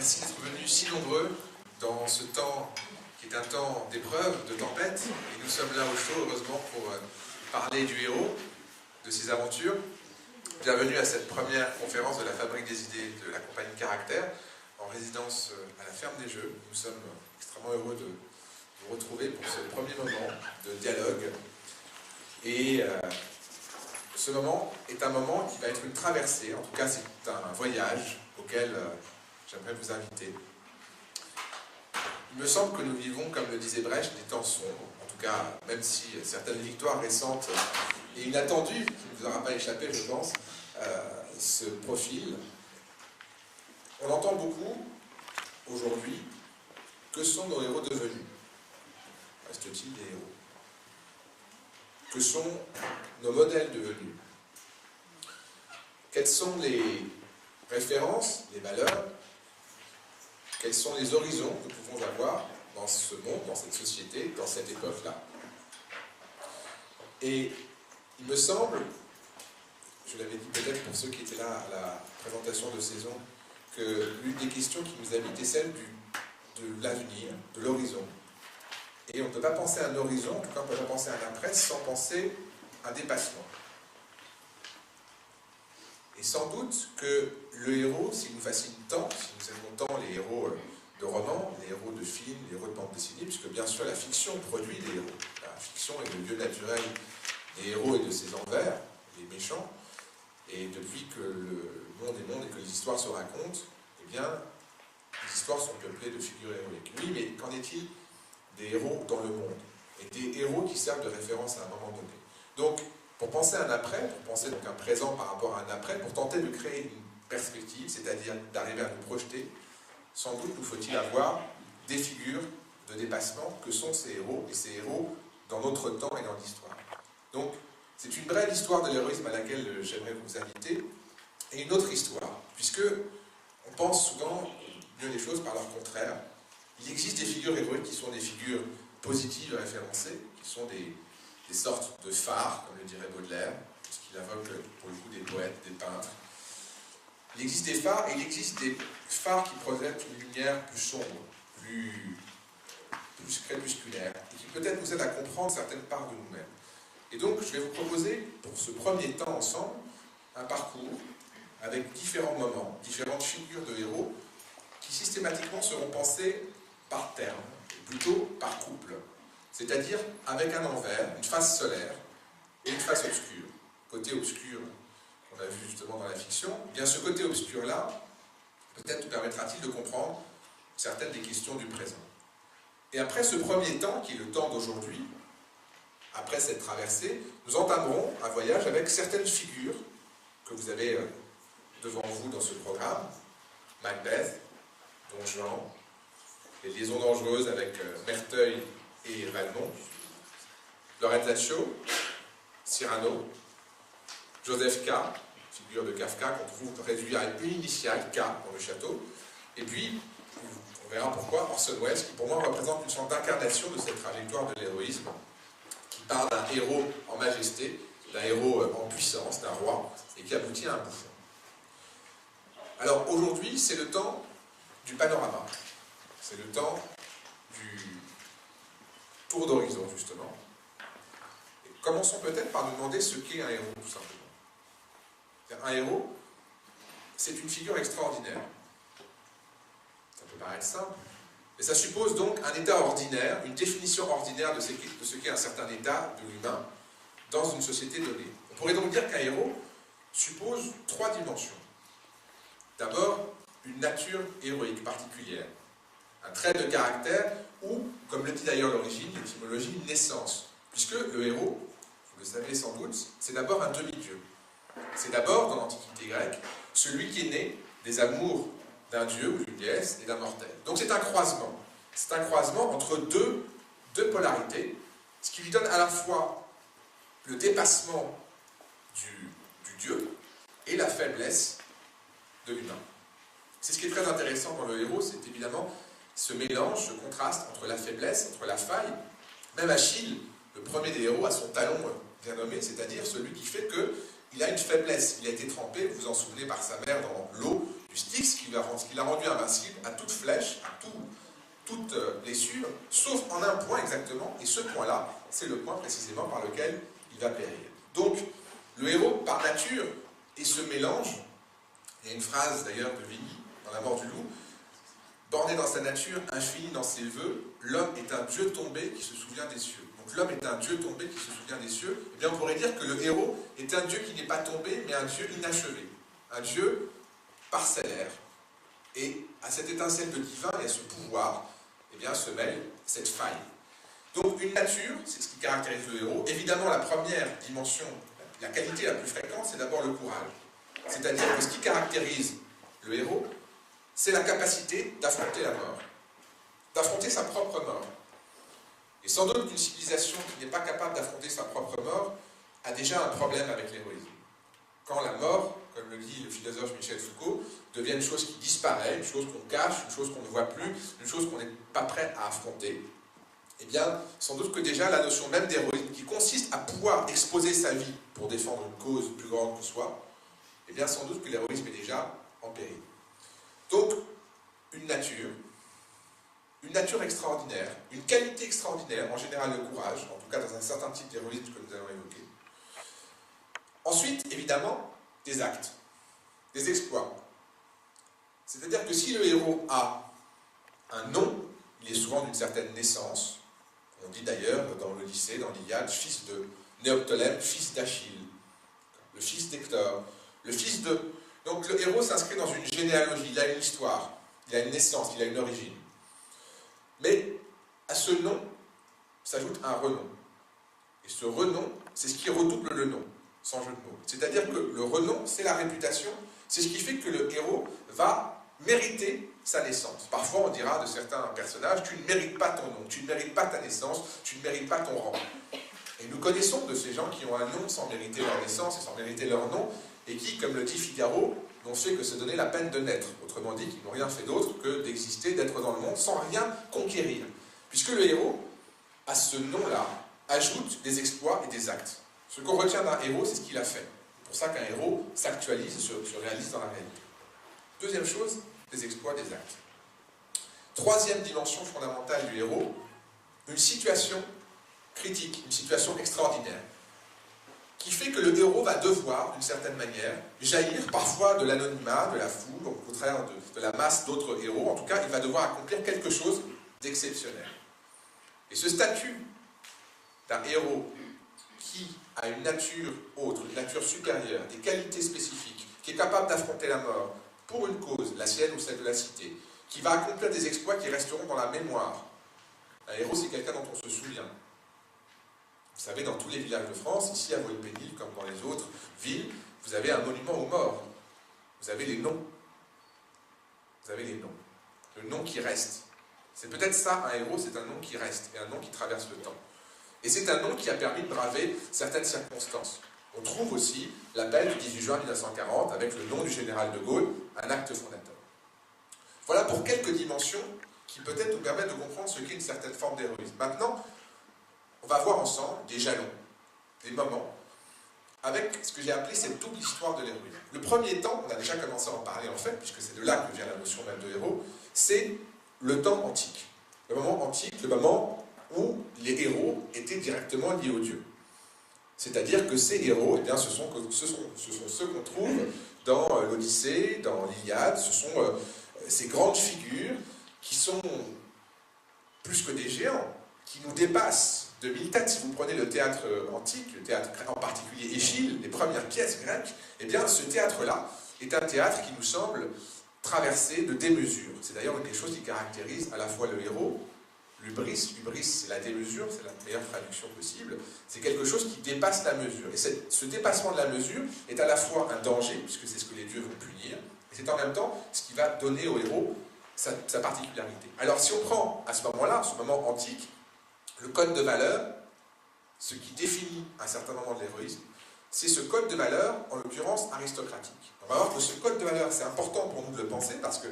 Merci d'être venus si nombreux dans ce temps qui est un temps d'épreuve, de tempête. Et nous sommes là au chaud, heureusement, pour parler du héros, de ses aventures. Bienvenue à cette première conférence de la Fabrique des idées de la compagnie Caractère, en résidence à la Ferme des Jeux. Nous sommes extrêmement heureux de vous retrouver pour ce premier moment de dialogue. Et ce moment est un moment qui va être une traversée, en tout cas c'est un voyage auquel j'aimerais vous inviter. Il me semble que nous vivons, comme le disait Brecht, des temps sombres. En tout cas, même si certaines victoires récentes et inattendues, qui ne vous aura pas échappé, je pense, se profilent. On entend beaucoup, aujourd'hui, que sont nos héros devenus? Reste-t-il des héros? Que sont nos modèles devenus? Quelles sont les références, les valeurs? Quels sont les horizons que nous pouvons avoir dans ce monde, dans cette société, dans cette époque-là? Et il me semble, je l'avais dit peut-être pour ceux qui étaient là à la présentation de saison, que l'une des questions qui nous habite est celle de l'avenir, de l'horizon. Et on ne peut pas penser à un horizon, en tout cas on ne peut pas penser à un après, sans penser à un dépassement. Et sans doute que le héros, s'il nous fascine tant, si nous aimons tant les héros de romans, les héros de films, les héros de bande dessinée, puisque bien sûr la fiction produit des héros. La fiction est le lieu naturel des héros et de ses envers, les méchants. Et depuis que le monde est monde et que les histoires se racontent, eh bien, les histoires sont peuplées de figures héroïques. Oui, mais qu'en est-il des héros dans le monde? Et des héros qui servent de référence à un moment donné. Donc, pour penser à un après, pour penser donc un présent par rapport à un après, pour tenter de créer une perspective, c'est-à-dire d'arriver à nous projeter, sans doute nous faut-il avoir des figures de dépassement que sont ces héros, et ces héros dans notre temps et dans l'histoire. Donc, c'est une brève histoire de l'héroïsme à laquelle j'aimerais vous inviter, et une autre histoire, puisque on pense souvent mieux les choses par leur contraire. Il existe des figures héroïques qui sont des figures positives référencées, qui sont des sortes de phares, comme le dirait Baudelaire, puisqu'il invoque pour le coup des poètes, des peintres. Il existe des phares, et il existe des phares qui projettent une lumière plus sombre, plus crépusculaire, et qui peut-être nous aident à comprendre certaines parts de nous-mêmes. Et donc, je vais vous proposer, pour ce premier temps ensemble, un parcours avec différents moments, différentes figures de héros, qui systématiquement seront pensées par terme, plutôt par couple. C'est-à-dire avec un envers, une face solaire et une face obscure. Côté obscur, qu'on a vu justement dans la fiction, eh bien ce côté obscur-là, peut-être nous permettra-t-il de comprendre certaines des questions du présent. Et après ce premier temps, qui est le temps d'aujourd'hui, après cette traversée, nous entamerons un voyage avec certaines figures que vous avez devant vous dans ce programme. Macbeth, Don Juan, les liaisons dangereuses avec Merteuil et Valmont, Lorenzaccio, Cyrano, Joseph K, figure de Kafka qu'on trouve réduit à une initiale, K, dans le château, et puis, on verra pourquoi, Orson Welles, qui pour moi représente une sorte d'incarnation de cette trajectoire de l'héroïsme, qui part d'un héros en majesté, d'un héros en puissance, d'un roi, et qui aboutit à un bouffon. Alors aujourd'hui, c'est le temps du panorama, c'est le temps du tour d'horizon, justement. Et commençons peut-être par nous demander ce qu'est un héros, tout simplement. Un héros, c'est une figure extraordinaire. Ça peut paraître simple, mais ça suppose donc un état ordinaire, une définition ordinaire de ce qu'est un certain état de l'humain dans une société donnée. On pourrait donc dire qu'un héros suppose trois dimensions. D'abord, une nature héroïque particulière, un trait de caractère ou, comme le dit d'ailleurs l'origine, l'étymologie, une naissance. Puisque le héros, vous le savez sans doute, c'est d'abord un demi-dieu. C'est d'abord, dans l'Antiquité grecque, celui qui est né des amours d'un dieu ou d'une déesse et d'un mortel. Donc c'est un croisement. C'est un croisement entre deux polarités, ce qui lui donne à la fois le dépassement du dieu et la faiblesse de l'humain. C'est ce qui est très intéressant dans le héros, c'est évidemment ce mélange, ce contraste entre la faiblesse, entre la faille. Même Achille, le premier des héros, a son talon bien nommé, c'est-à-dire celui qui fait qu'il a une faiblesse. Il a été trempé, vous vous en souvenez, par sa mère dans l'eau du Styx, ce qui l'a rendu invincible à toute flèche, à toute blessure, sauf en un point exactement, et ce point-là, c'est le point précisément par lequel il va périr. Donc, le héros, par nature, et ce mélange, il y a une phrase d'ailleurs de Vigny, dans La mort du loup, borné dans sa nature, infini dans ses vœux, l'homme est un dieu tombé qui se souvient des cieux. Donc l'homme est un dieu tombé qui se souvient des cieux. Eh bien on pourrait dire que le héros est un dieu qui n'est pas tombé, mais un dieu inachevé. Un dieu parcellaire. Et à cette étincelle de divin et à ce pouvoir, eh bien se mêle cette faille. Donc une nature, c'est ce qui caractérise le héros. Évidemment, la première dimension, la qualité la plus fréquente, c'est d'abord le courage. C'est-à-dire que ce qui caractérise le héros, c'est la capacité d'affronter la mort, d'affronter sa propre mort. Et sans doute qu'une civilisation qui n'est pas capable d'affronter sa propre mort a déjà un problème avec l'héroïsme. Quand la mort, comme le dit le philosophe Michel Foucault, devient une chose qui disparaît, une chose qu'on cache, une chose qu'on ne voit plus, une chose qu'on n'est pas prêt à affronter, eh bien, sans doute que déjà la notion même d'héroïsme, qui consiste à pouvoir exposer sa vie pour défendre une cause plus grande que soi, eh bien, sans doute que l'héroïsme est déjà en péril. Donc, une nature extraordinaire, une qualité extraordinaire, en général le courage, en tout cas dans un certain type d'héroïsme que nous allons évoquer. Ensuite, évidemment, des actes, des exploits. C'est-à-dire que si le héros a un nom, il est souvent d'une certaine naissance. On dit d'ailleurs dans l'Odyssée, dans l'Iliade, fils de Néoptolème, fils d'Achille, le fils d'Hector, le fils de... Donc le héros s'inscrit dans une généalogie, il a une histoire, il a une naissance, il a une origine. Mais à ce nom s'ajoute un renom. Et ce renom, c'est ce qui redouble le nom, sans jeu de mots. C'est-à-dire que le renom, c'est la réputation, c'est ce qui fait que le héros va mériter sa naissance. Parfois, on dira de certains personnages, tu ne mérites pas ton nom, tu ne mérites pas ta naissance, tu ne mérites pas ton rang. Et nous connaissons de ces gens qui ont un nom sans mériter leur naissance et sans mériter leur nom, et qui, comme le dit Figaro, n'ont fait que se donner la peine de naître. Autrement dit, qu'ils n'ont rien fait d'autre que d'exister, d'être dans le monde, sans rien conquérir. Puisque le héros, à ce nom-là, ajoute des exploits et des actes. Ce qu'on retient d'un héros, c'est ce qu'il a fait. C'est pour ça qu'un héros s'actualise et se réalise dans la réalité. Deuxième chose, des exploits, des actes. Troisième dimension fondamentale du héros, une situation critique, une situation extraordinaire, qui fait que le héros va devoir, d'une certaine manière, jaillir parfois de l'anonymat, de la foule, au contraire de la masse d'autres héros. En tout cas, il va devoir accomplir quelque chose d'exceptionnel. Et ce statut d'un héros qui a une nature autre, une nature supérieure, des qualités spécifiques, qui est capable d'affronter la mort pour une cause, la sienne ou celle de la cité, qui va accomplir des exploits qui resteront dans la mémoire. Un héros, c'est quelqu'un dont on se souvient. Vous savez, dans tous les villages de France, ici à Volpénil, comme dans les autres villes, vous avez un monument aux morts. Vous avez les noms. Vous avez les noms. Le nom qui reste. C'est peut-être ça, un héros, c'est un nom qui reste, et un nom qui traverse le temps. Et c'est un nom qui a permis de braver certaines circonstances. On trouve aussi l'appel du 18 juin 1940, avec le nom du général de Gaulle, un acte fondateur. Voilà pour quelques dimensions qui peut-être nous permettent de comprendre ce qu'est une certaine forme d'héroïsme. Maintenant, on va voir ensemble des jalons, des moments, avec ce que j'ai appelé cette double histoire de l'héroïsme. Le premier temps, on a déjà commencé à en parler en fait, puisque c'est de là que vient la notion même de héros, c'est le temps antique. Le moment antique, le moment où les héros étaient directement liés aux dieux. C'est-à-dire que ces héros, eh bien, ce sont ceux qu'on trouve dans l'Odyssée, dans l'Iliade, ce sont ces grandes figures qui sont plus que des géants, qui nous dépassent de 1000 têtes. Si vous prenez le théâtre antique, le théâtre en particulier Échille, les premières pièces grecques, eh bien ce théâtre-là est un théâtre qui nous semble traversé de démesure. C'est d'ailleurs quelque chose qui caractérise à la fois le héros, l'hubris, c'est la démesure, c'est la meilleure traduction possible, c'est quelque chose qui dépasse la mesure. Et ce dépassement de la mesure est à la fois un danger, puisque c'est ce que les dieux vont punir, et c'est en même temps ce qui va donner au héros sa particularité. Alors si on prend à ce moment-là, ce moment antique, le code de valeur, ce qui définit un certain moment de l'héroïsme, c'est ce code de valeur, en l'occurrence aristocratique. On va voir que ce code de valeur, c'est important pour nous de le penser, parce que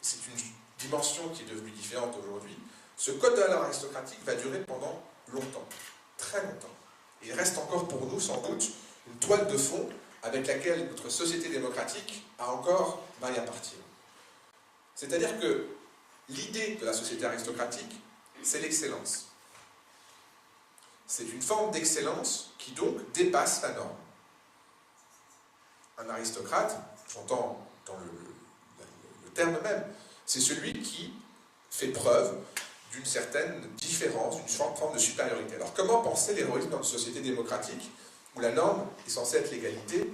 c'est une dimension qui est devenue différente aujourd'hui. Ce code de valeur aristocratique va durer pendant longtemps, très longtemps. Et il reste encore pour nous, sans doute, une toile de fond avec laquelle notre société démocratique a encore maille à partir. C'est-à-dire que l'idée de la société aristocratique, c'est l'excellence. C'est une forme d'excellence qui donc dépasse la norme. Un aristocrate, j'entends dans le terme même, c'est celui qui fait preuve d'une certaine différence, d'une forme de supériorité. Alors comment penser l'héroïsme dans une société démocratique où la norme est censée être l'égalité?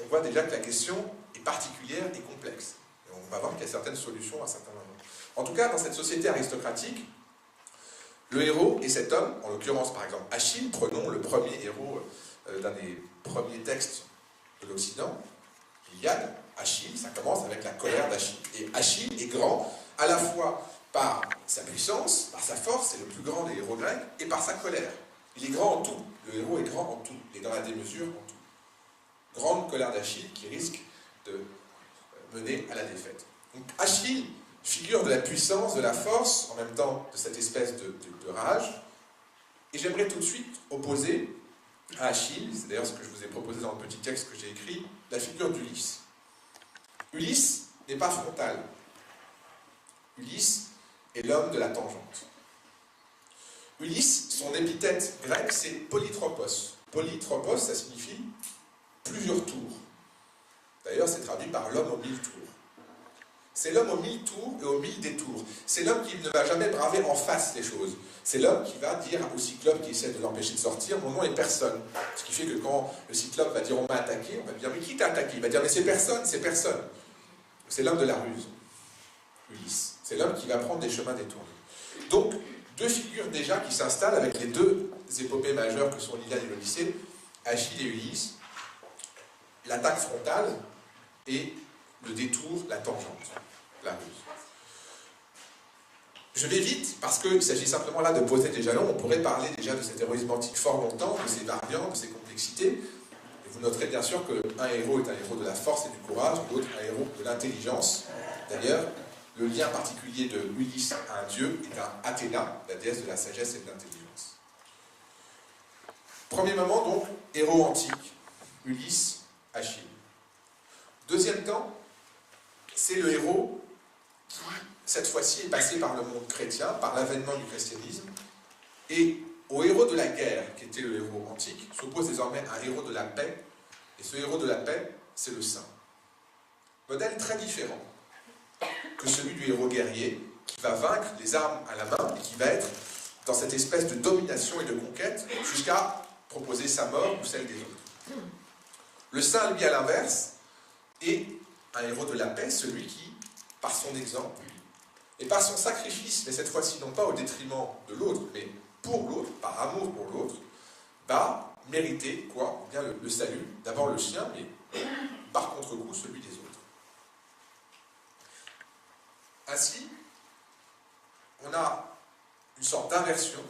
On voit déjà que la question est particulière et complexe. Et on va voir qu'il y a certaines solutions à certains moments. En tout cas, dans cette société aristocratique, le héros est cet homme, en l'occurrence par exemple Achille, prenons le premier héros d'un des premiers textes de l'Occident, l'Iliade. Achille, ça commence avec la colère d'Achille. Et Achille est grand à la fois par sa puissance, par sa force, c'est le plus grand des héros grecs, et par sa colère. Il est grand en tout. Le héros est grand en tout. Il est dans la démesure en tout. Grande colère d'Achille qui risque de mener à la défaite. Donc Achille, figure de la puissance, de la force, en même temps de cette espèce de rage. Et j'aimerais tout de suite opposer à Achille, c'est d'ailleurs ce que je vous ai proposé dans le petit texte que j'ai écrit, la figure d'Ulysse. Ulysse n'est pas frontal. Ulysse est l'homme de la tangente. Ulysse, son épithète grec, c'est polytropos. Polytropos, ça signifie plusieurs tours. D'ailleurs, c'est traduit par l'homme aux 1000 tours. C'est l'homme aux 1000 tours et aux 1000 détours. C'est l'homme qui ne va jamais braver en face les choses. C'est l'homme qui va dire au cyclope qui essaie de l'empêcher de sortir, mon nom est personne. Ce qui fait que quand le cyclope va dire on m'a attaqué, on va dire mais qui t'a attaqué? Il va dire mais c'est personne, c'est personne. C'est l'homme de la ruse, Ulysse. C'est l'homme qui va prendre des chemins détournés. Donc, deux figures déjà qui s'installent avec les deux épopées majeures que sont l'Iliade et l'Odyssée, Achille et Ulysse, l'attaque frontale et le détour, la tangente, la ruse. Je vais vite, parce qu'il s'agit simplement là de poser des jalons. On pourrait parler déjà de cet héroïsme antique fort longtemps, de ses variantes, de ses complexités. Et vous noterez bien sûr qu'un héros est un héros de la force et du courage, l'autre un héros de l'intelligence. D'ailleurs, le lien particulier de Ulysse à un dieu est à Athéna, la déesse de la sagesse et de l'intelligence. Premier moment donc, héros antique, Ulysse, Achille. Deuxième temps, c'est le héros qui, cette fois-ci, est passé par le monde chrétien, par l'avènement du christianisme, et au héros de la guerre, qui était le héros antique, s'oppose désormais un héros de la paix, et ce héros de la paix, c'est le saint. Modèle très différent que celui du héros guerrier, qui va vaincre les armes à la main, et qui va être dans cette espèce de domination et de conquête, jusqu'à proposer sa mort ou celle des autres. Le saint, lui, à l'inverse, est un héros de la paix, celui qui, par son exemple, et par son sacrifice, mais cette fois-ci non pas au détriment de l'autre, mais pour l'autre, par amour pour l'autre, va mériter quoi? Eh bien, le salut, d'abord le sien, mais par contre-coup celui des autres. Ainsi, on a une sorte d'inversion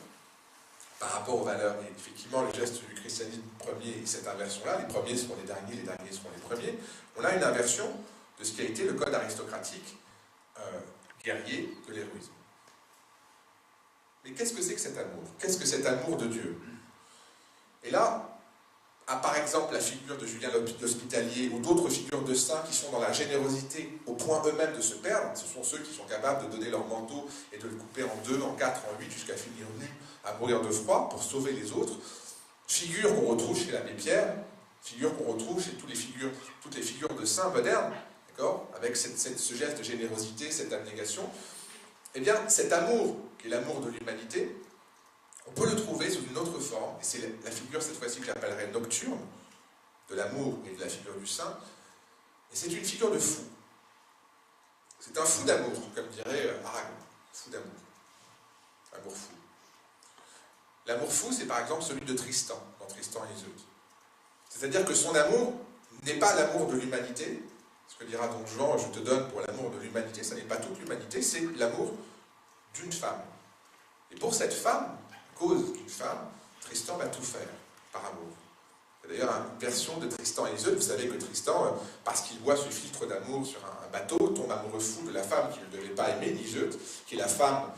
par rapport aux valeurs. Et effectivement, le geste du christianisme premier est cette inversion-là. Les premiers seront les derniers seront les premiers. On a une inversion de ce qui a été le code aristocratique guerrier de l'héroïsme. Mais qu'est-ce que c'est que cet amour? Qu'est-ce que cet amour de Dieu? Et là, à par exemple la figure de Julien l'Hospitalier ou d'autres figures de saints qui sont dans la générosité au point eux-mêmes de se perdre, ce sont ceux qui sont capables de donner leur manteau et de le couper en 2, en 4, en 8, jusqu'à finir nu à mourir de froid pour sauver les autres. Figure qu'on retrouve chez l'abbé Pierre, figure qu'on retrouve chez toutes les figures de saints modernes, d'accord, avec ce geste de générosité, cette abnégation. Eh bien, cet amour, qui est l'amour de l'humanité, on peut le trouver sous une autre forme, et c'est la figure cette fois-ci que j'appellerais nocturne, de l'amour et de la figure du saint, et c'est une figure de fou. C'est un fou d'amour, comme dirait Aragon, fou d'amour. Amour fou. L'amour fou, c'est par exemple celui de Tristan, dans Tristan et Iseult. C'est-à-dire que son amour n'est pas l'amour de l'humanité, ce que dira Don Juan, je te donne pour l'amour de l'humanité, ça n'est pas toute l'humanité, c'est l'amour d'une femme. Et pour cette femme, cause d'une femme, Tristan va tout faire, par amour. C'est d'ailleurs une version de Tristan et Iseult. Vous savez que Tristan, parce qu'il voit ce filtre d'amour sur un bateau, tombe amoureux fou de la femme qu'il ne devait pas aimer, Iseult, qui est la femme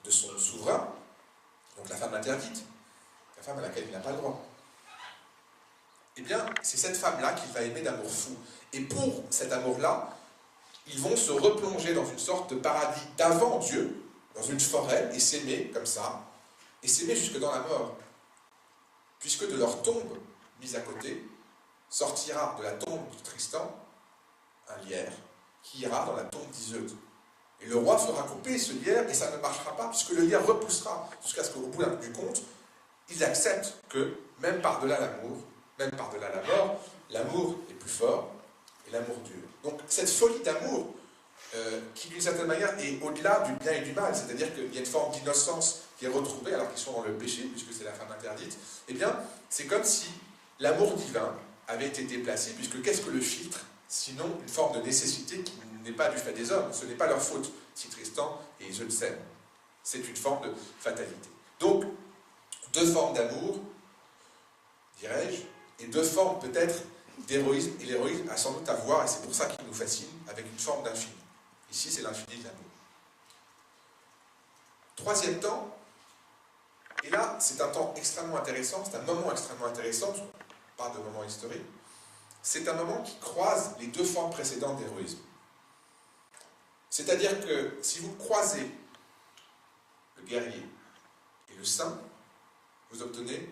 de son souverain, donc la femme interdite, la femme à laquelle il n'a pas le droit. eh bien, c'est cette femme-là qu'il va aimer d'amour fou. Et pour cet amour-là, ils vont se replonger dans une sorte de paradis d'avant Dieu, dans une forêt, et s'aimer comme ça, et s'aimer jusque dans la mort. Puisque de leur tombe mise à côté, sortira de la tombe de Tristan un lierre qui ira dans la tombe d'Iseud. Et le roi fera couper ce lierre et ça ne marchera pas, puisque le lierre repoussera, jusqu'à ce qu'au bout du compte, ils acceptent que, même par-delà l'amour, même par-delà la mort, l'amour est plus fort et l'amour dure. Donc cette folie d'amour, qui d'une certaine manière est au-delà du bien et du mal, c'est-à-dire qu'il y a une forme d'innocence qui est retrouvée alors qu'ils sont dans le péché, puisque c'est la femme interdite, eh bien, c'est comme si l'amour divin avait été déplacé, puisque qu'est-ce que le filtre, sinon une forme de nécessité qui n'est pas du fait des hommes, ce n'est pas leur faute si Tristan et Iseud s'aiment. C'est une forme de fatalité. Donc, deux formes d'amour, dirais-je, et deux formes peut-être d'héroïsme, et l'héroïsme a sans doute à voir, et c'est pour ça qu'il nous fascine, avec une forme d'infini. Ici, c'est l'infini de l'amour. Troisième temps, et là, c'est un temps extrêmement intéressant, c'est un moment extrêmement intéressant, on parle de moment historique, c'est un moment qui croise les deux formes précédentes d'héroïsme. C'est-à-dire que si vous croisez le guerrier et le saint, vous obtenez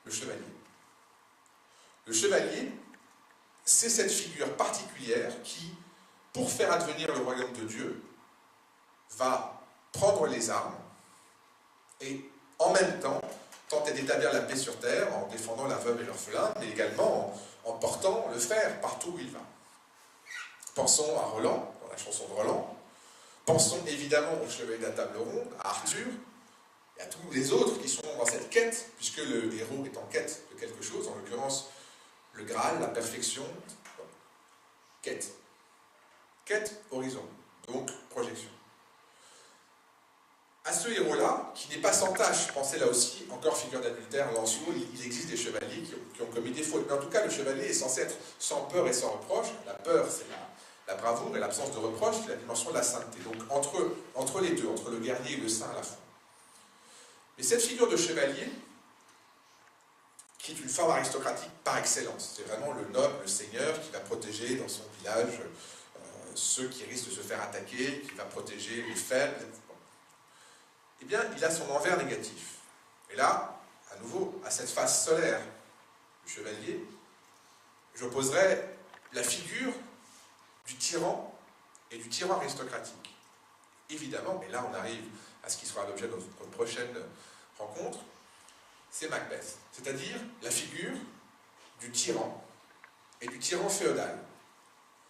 le chevalier. Le chevalier, c'est cette figure particulière qui, pour faire advenir le royaume de Dieu, va prendre les armes et en même temps tenter d'établir la paix sur terre en défendant la veuve et l'orphelin, mais également en portant le fer partout où il va. Pensons à Roland, dans la chanson de Roland. Pensons évidemment au chevalier de la table ronde, à Arthur, et à tous les autres qui sont dans cette quête, puisque le héros est en quête de quelque chose, en l'occurrence le Graal, la perfection, quête. Quête, horizon, donc projection. À ce héros-là, qui n'est pas sans tâche, pensez là aussi, encore figure d'adultère, Lancelot, il existe des chevaliers qui ont commis des fautes. Mais en tout cas, le chevalier est censé être sans peur et sans reproche. La peur, c'est la bravoure, et l'absence de reproche, c'est la dimension de la sainteté. Donc entre les deux, entre le guerrier et le saint à la fois. Mais cette figure de chevalier, qui est une forme aristocratique par excellence, c'est vraiment le noble, le seigneur qui va protéger dans son village ceux qui risquent de se faire attaquer, qui va protéger les faibles, eh bien, il a son envers négatif. Et là, à nouveau, à cette face solaire du chevalier, j'opposerai la figure du tyran et du tyran aristocratique. Évidemment, et là on arrive à ce qui sera l'objet de notre prochaine rencontre, c'est Macbeth, c'est-à-dire la figure du tyran et du tyran féodal.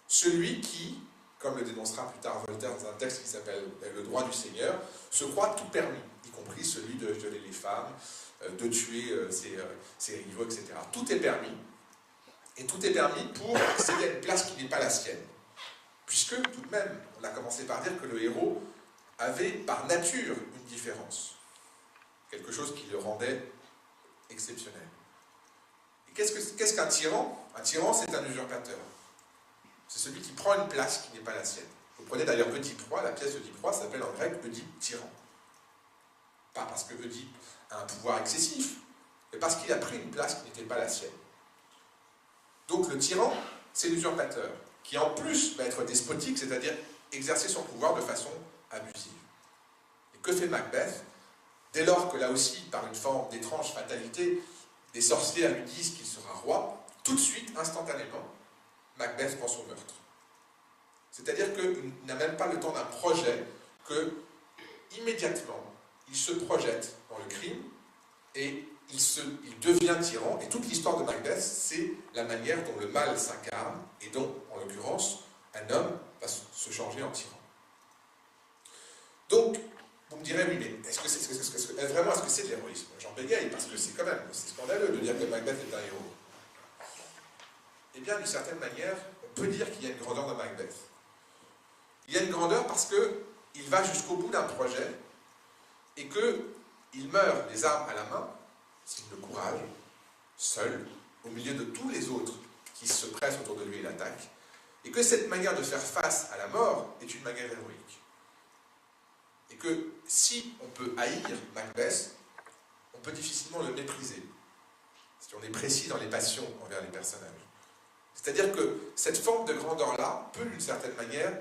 Celui qui, comme le dénoncera plus tard Voltaire dans un texte qui s'appelle « Le droit du Seigneur », se croit tout permis, y compris celui de violer les femmes, de tuer ses rivaux, etc. Tout est permis, et tout est permis pour accéder à une place qui n'est pas la sienne. Puisque, tout de même, on a commencé par dire que le héros avait par nature une différence. Quelque chose qui le rendait exceptionnel. Et qu'est-ce qu'un tyran? Un tyran, c'est un usurpateur. C'est celui qui prend une place qui n'est pas la sienne. Vous prenez d'ailleurs Oedipe Roi, la pièce d'Oedipe Roi s'appelle en grec Oedipe tyran. Pas parce que Oedipe a un pouvoir excessif, mais parce qu'il a pris une place qui n'était pas la sienne. Donc le tyran, c'est l'usurpateur, qui en plus va être despotique, c'est-à-dire exercer son pouvoir de façon abusive. Et que fait Macbeth? Dès lors que là aussi, par une forme d'étrange fatalité, des sorcières lui disent qu'il sera roi, tout de suite, instantanément, Macbeth prend son meurtre. C'est-à-dire qu'il n'a même pas le temps d'un projet, que immédiatement, il se projette dans le crime et il devient tyran. Et toute l'histoire de Macbeth, c'est la manière dont le mal s'incarne et dont, en l'occurrence, un homme va se changer en tyran. Donc, vous me direz, oui, mais est-ce que c'est de l'héroïsme? J'en bégaye, parce que c'est quand même, c'est scandaleux de dire que Macbeth est un héros. Eh bien, d'une certaine manière, on peut dire qu'il y a une grandeur de Macbeth. Il y a une grandeur parce qu'il va jusqu'au bout d'un projet et qu'il meurt les armes à la main, signe de courage, seul, au milieu de tous les autres qui se pressent autour de lui et l'attaquent, et que cette manière de faire face à la mort est une manière héroïque. Et que si on peut haïr Macbeth, on peut difficilement le mépriser. si on est précis dans les passions envers les personnages. C'est-à-dire que cette forme de grandeur-là peut, d'une certaine manière,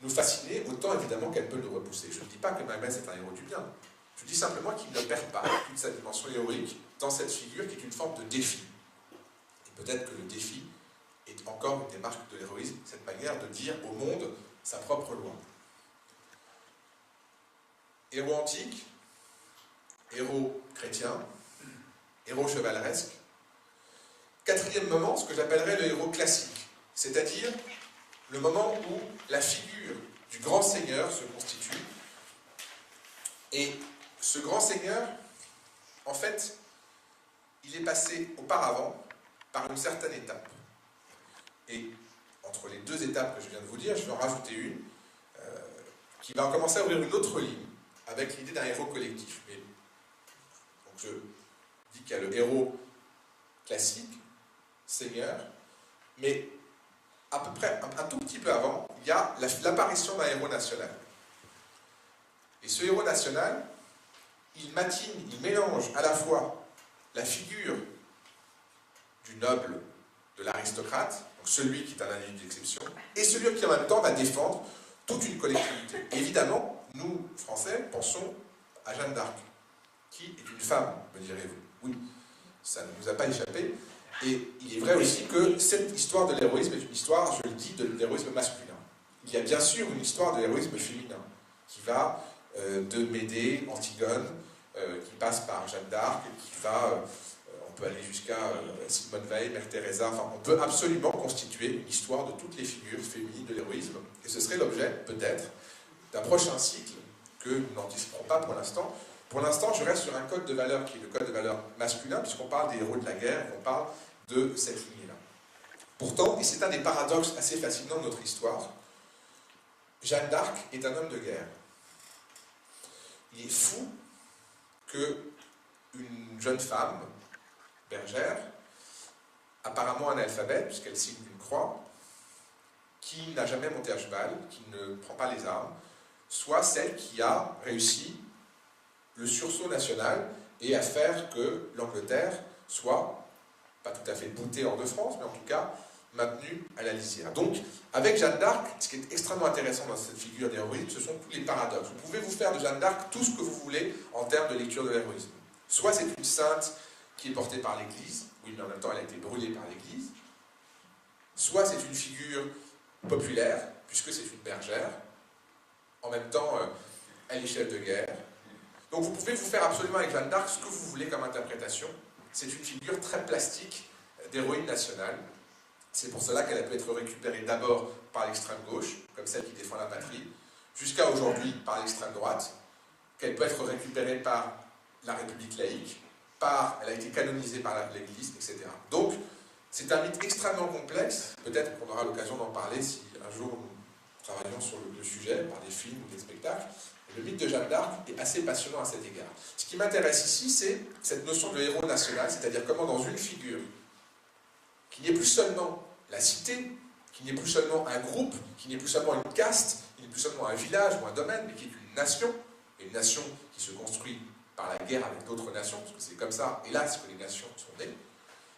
nous fasciner, autant évidemment qu'elle peut nous repousser. Je ne dis pas que Macbeth est un héros du bien. Je dis simplement qu'il ne perd pas toute sa dimension héroïque dans cette figure qui est une forme de défi. Et peut-être que le défi est encore une des marques de l'héroïsme, cette manière de dire au monde sa propre loi. Héros antique, héros chrétien, héros chevaleresque. Quatrième moment, ce que j'appellerais le héros classique, c'est-à-dire le moment où la figure du grand seigneur se constitue. Et ce grand seigneur, en fait, il est passé auparavant par une certaine étape. Et entre les deux étapes que je viens de vous dire, je vais en rajouter une, qui va commencer à ouvrir une autre ligne, avec l'idée d'un héros collectif. Mais, donc je dis qu'il y a le héros classique, seigneur, mais à peu près, un tout petit peu avant, il y a l'apparition d'un héros national. Et ce héros national, il matine, il mélange à la fois la figure du noble, de l'aristocrate, donc celui qui est un individu d'exception, et celui qui en même temps va défendre toute une collectivité. Et évidemment, nous, Français, pensons à Jeanne d'Arc, qui est une femme, me direz-vous. Oui, ça ne nous a pas échappé. Et il est vrai aussi que cette histoire de l'héroïsme est une histoire, je le dis, de l'héroïsme masculin. Il y a bien sûr une histoire de l'héroïsme féminin, qui va de Médée, Antigone, qui passe par Jeanne d'Arc, qui va, on peut aller jusqu'à Simone Veil, Mère Teresa, enfin on peut absolument constituer une histoire de toutes les figures féminines de l'héroïsme, et ce serait l'objet, peut-être, d'un prochain cycle, que nous n'anticiperons pas pour l'instant. Pour l'instant, je reste sur un code de valeur qui est le code de valeur masculin, puisqu'on parle des héros de la guerre, on parle de cette lignée-là. Pourtant, et c'est un des paradoxes assez fascinants de notre histoire, Jeanne d'Arc est un homme de guerre. Il est fou qu'une jeune femme, bergère, apparemment analphabète, puisqu'elle signe une croix, qui n'a jamais monté à cheval, qui ne prend pas les armes, soit celle qui a réussi le sursaut national et à faire que l'Angleterre soit, pas tout à fait boutée hors de France, mais en tout cas maintenue à la lisière. Donc, avec Jeanne d'Arc, ce qui est extrêmement intéressant dans cette figure d'héroïsme, ce sont tous les paradoxes. Vous pouvez vous faire de Jeanne d'Arc tout ce que vous voulez en termes de lecture de l'héroïsme. Soit c'est une sainte qui est portée par l'Église, oui, mais en même temps elle a été brûlée par l'Église. Soit c'est une figure populaire, puisque c'est une bergère. En même temps, elle est chef de guerre. Donc vous pouvez vous faire absolument avec Jeanne d'Arc ce que vous voulez comme interprétation. C'est une figure très plastique d'héroïne nationale. C'est pour cela qu'elle a pu être récupérée d'abord par l'extrême gauche, comme celle qui défend la patrie, jusqu'à aujourd'hui par l'extrême droite, qu'elle peut être récupérée par la République laïque, elle a été canonisée par l'Église, etc. Donc, c'est un mythe extrêmement complexe. Peut-être qu'on aura l'occasion d'en parler si un jour nous travaillons sur le sujet, par des films ou des spectacles. Le mythe de Jeanne d'Arc est assez passionnant à cet égard. Ce qui m'intéresse ici, c'est cette notion de héros national, c'est-à-dire comment dans une figure qui n'est plus seulement la cité, qui n'est plus seulement un groupe, qui n'est plus seulement une caste, qui n'est plus seulement un village ou un domaine, mais qui est une nation, et une nation qui se construit par la guerre avec d'autres nations, parce que c'est comme ça, hélas, que les nations sont nées,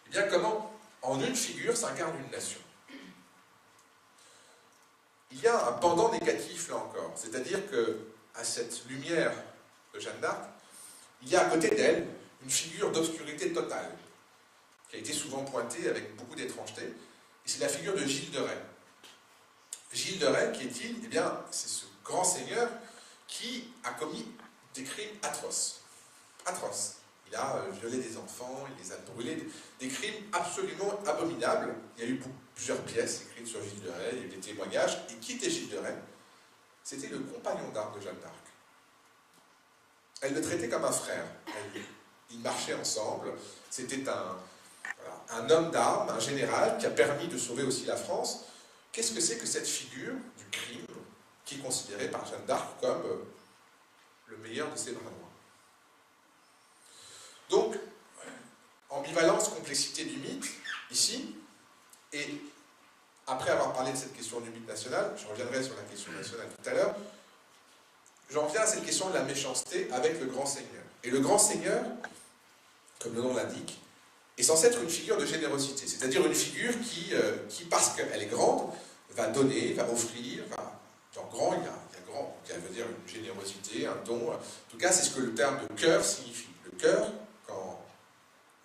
et bien comment, en une figure, s'incarne une nation. Il y a un pendant négatif, là encore, c'est-à-dire que à cette lumière de Jeanne d'Arc, il y a à côté d'elle une figure d'obscurité totale, qui a été souvent pointée avec beaucoup d'étrangeté, et c'est la figure de Gilles de Rais. Gilles de Rais, qui est-il? Eh bien, c'est ce grand seigneur qui a commis des crimes atroces. Atroces. Il a violé des enfants, il les a brûlés, des crimes absolument abominables. Il y a eu plusieurs pièces écrites sur Gilles de Rais, il y a eu des témoignages, et qui était Gilles de Rais? C'était le compagnon d'armes de Jeanne d'Arc. Elle le traitait comme un frère. Ils marchaient ensemble. C'était un homme d'armes, un général, qui a permis de sauver aussi la France. Qu'est-ce que c'est que cette figure du crime qui est considérée par Jeanne d'Arc comme le meilleur de ses bras noirs? Donc, ambivalence, complexité du mythe, ici, et après avoir parlé de cette question du mythe national, je reviendrai sur la question nationale tout à l'heure, j'en viens à cette question de la méchanceté avec le grand seigneur. Et le grand seigneur, comme le nom l'indique, est censée être une figure de générosité, c'est-à-dire une figure qui, parce qu'elle est grande, va donner, va offrir, dans grand, il y a grand, qui veut dire une générosité, un don. En tout cas, c'est ce que le terme de cœur signifie. Le cœur, quand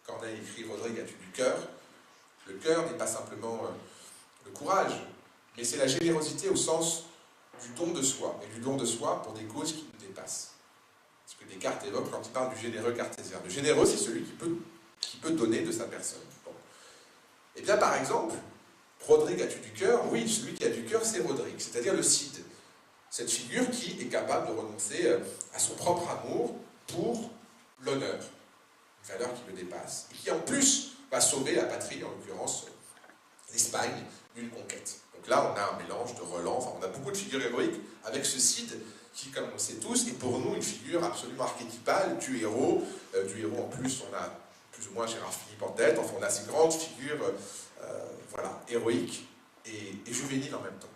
on a écrit Rodrigue as-tu du cœur, le cœur n'est pas simplement le courage, mais c'est la générosité au sens du don de soi, et du don de soi pour des causes qui nous dépassent. Ce que Descartes évoque quand il parle du généreux cartésien. Le généreux, c'est celui qui peut donner de sa personne. Bon. Et bien, par exemple, Rodrigue as-tu du cœur? Oui, celui qui a du cœur, c'est Rodrigue, c'est-à-dire le Cid. Cette figure qui est capable de renoncer à son propre amour pour l'honneur, une valeur qui le dépasse, et qui en plus va sauver la patrie, en l'occurrence l'Espagne, d'une conquête. Donc là, on a un mélange de Roland, enfin on a beaucoup de figures héroïques avec ce Cid qui, comme on le sait tous, est pour nous une figure absolument archétypale du héros en plus, on a plus ou moins Gérard Philippe en tête, enfin on a ces grandes figures voilà, héroïques et juvéniles en même temps.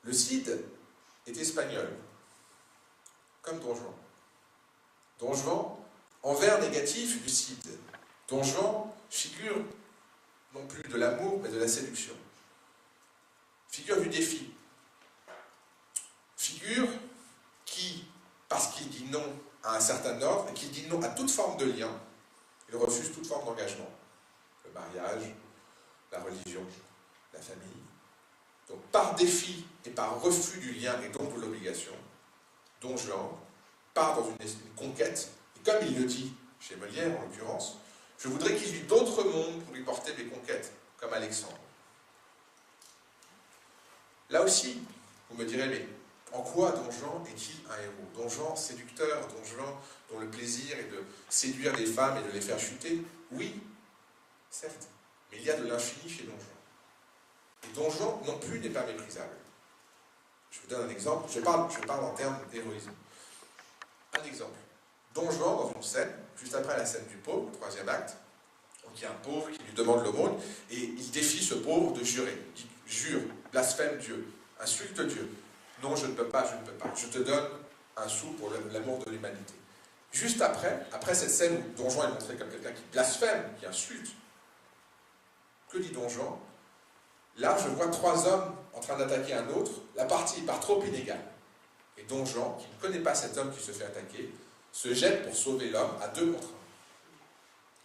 Le Cid est espagnol, comme Don Juan. Don Juan, envers négatif du Cid. Don Juan, figure non plus de l'amour, mais de la séduction. Figure du défi. Figure qui, parce qu'il dit non à un certain ordre, et qu'il dit non à toute forme de lien, il refuse toute forme d'engagement. Le mariage, la religion, la famille. Donc par défi et par refus du lien et donc de l'obligation, Don Juan part dans une conquête, et comme il le dit chez Molière en l'occurrence, je voudrais qu'il y eût d'autres mondes pour lui porter mes conquêtes, comme Alexandre. Là aussi, vous me direz, mais en quoi Don Juan est-il un héros? Don Juan séducteur, Don Juan dont le plaisir est de séduire des femmes et de les faire chuter? Oui, certes, mais il y a de l'infini chez Don Juan. Et Don Juan non plus n'est pas méprisable. Je vous donne un exemple, je parle en termes d'héroïsme. Un exemple. Don Juan, dans une scène, juste après la scène du pauvre, le troisième acte, donc il y a un pauvre qui lui demande l'aumône, et il défie ce pauvre de jurer. Il dit, jure, blasphème Dieu, insulte Dieu. Non, je ne peux pas, je te donne un sou pour l'amour de l'humanité. Juste après cette scène où Don Juan est montré comme quelqu'un qui blasphème, qui insulte, que dit Don Juan? Là, je vois trois hommes en train d'attaquer un autre, la partie part trop inégale. Et Don Juan, qui ne connaît pas cet homme qui se fait attaquer, se jette pour sauver l'homme à 2 contre 1.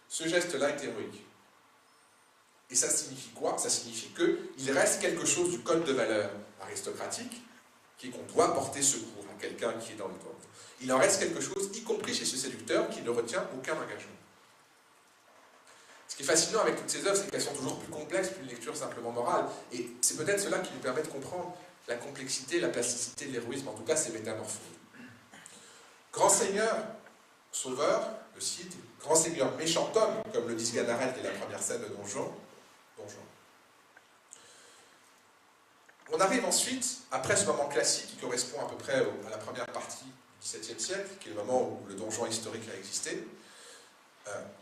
Ce geste-là est héroïque. Et ça signifie quoi? Ça signifie qu'il reste quelque chose du code de valeur aristocratique, qui est qu'on doit porter secours à quelqu'un qui est dans le temps. Il en reste quelque chose, y compris chez ce séducteur, qui ne retient aucun engagement. Ce qui est fascinant avec toutes ces œuvres, c'est qu'elles sont toujours plus complexes qu'une lecture simplement morale. Et c'est peut-être cela qui nous permet de comprendre la complexité, la plasticité de l'héroïsme, en tout cas ses métamorphoses. Grand seigneur, sauveur, le Cid, grand seigneur méchant homme, comme le dit Sganarelle, qui est la première scène de Don Juan. On arrive ensuite, après ce moment classique qui correspond à peu près à la première partie du XVIIe siècle, qui est le moment où le Don Juan historique a existé,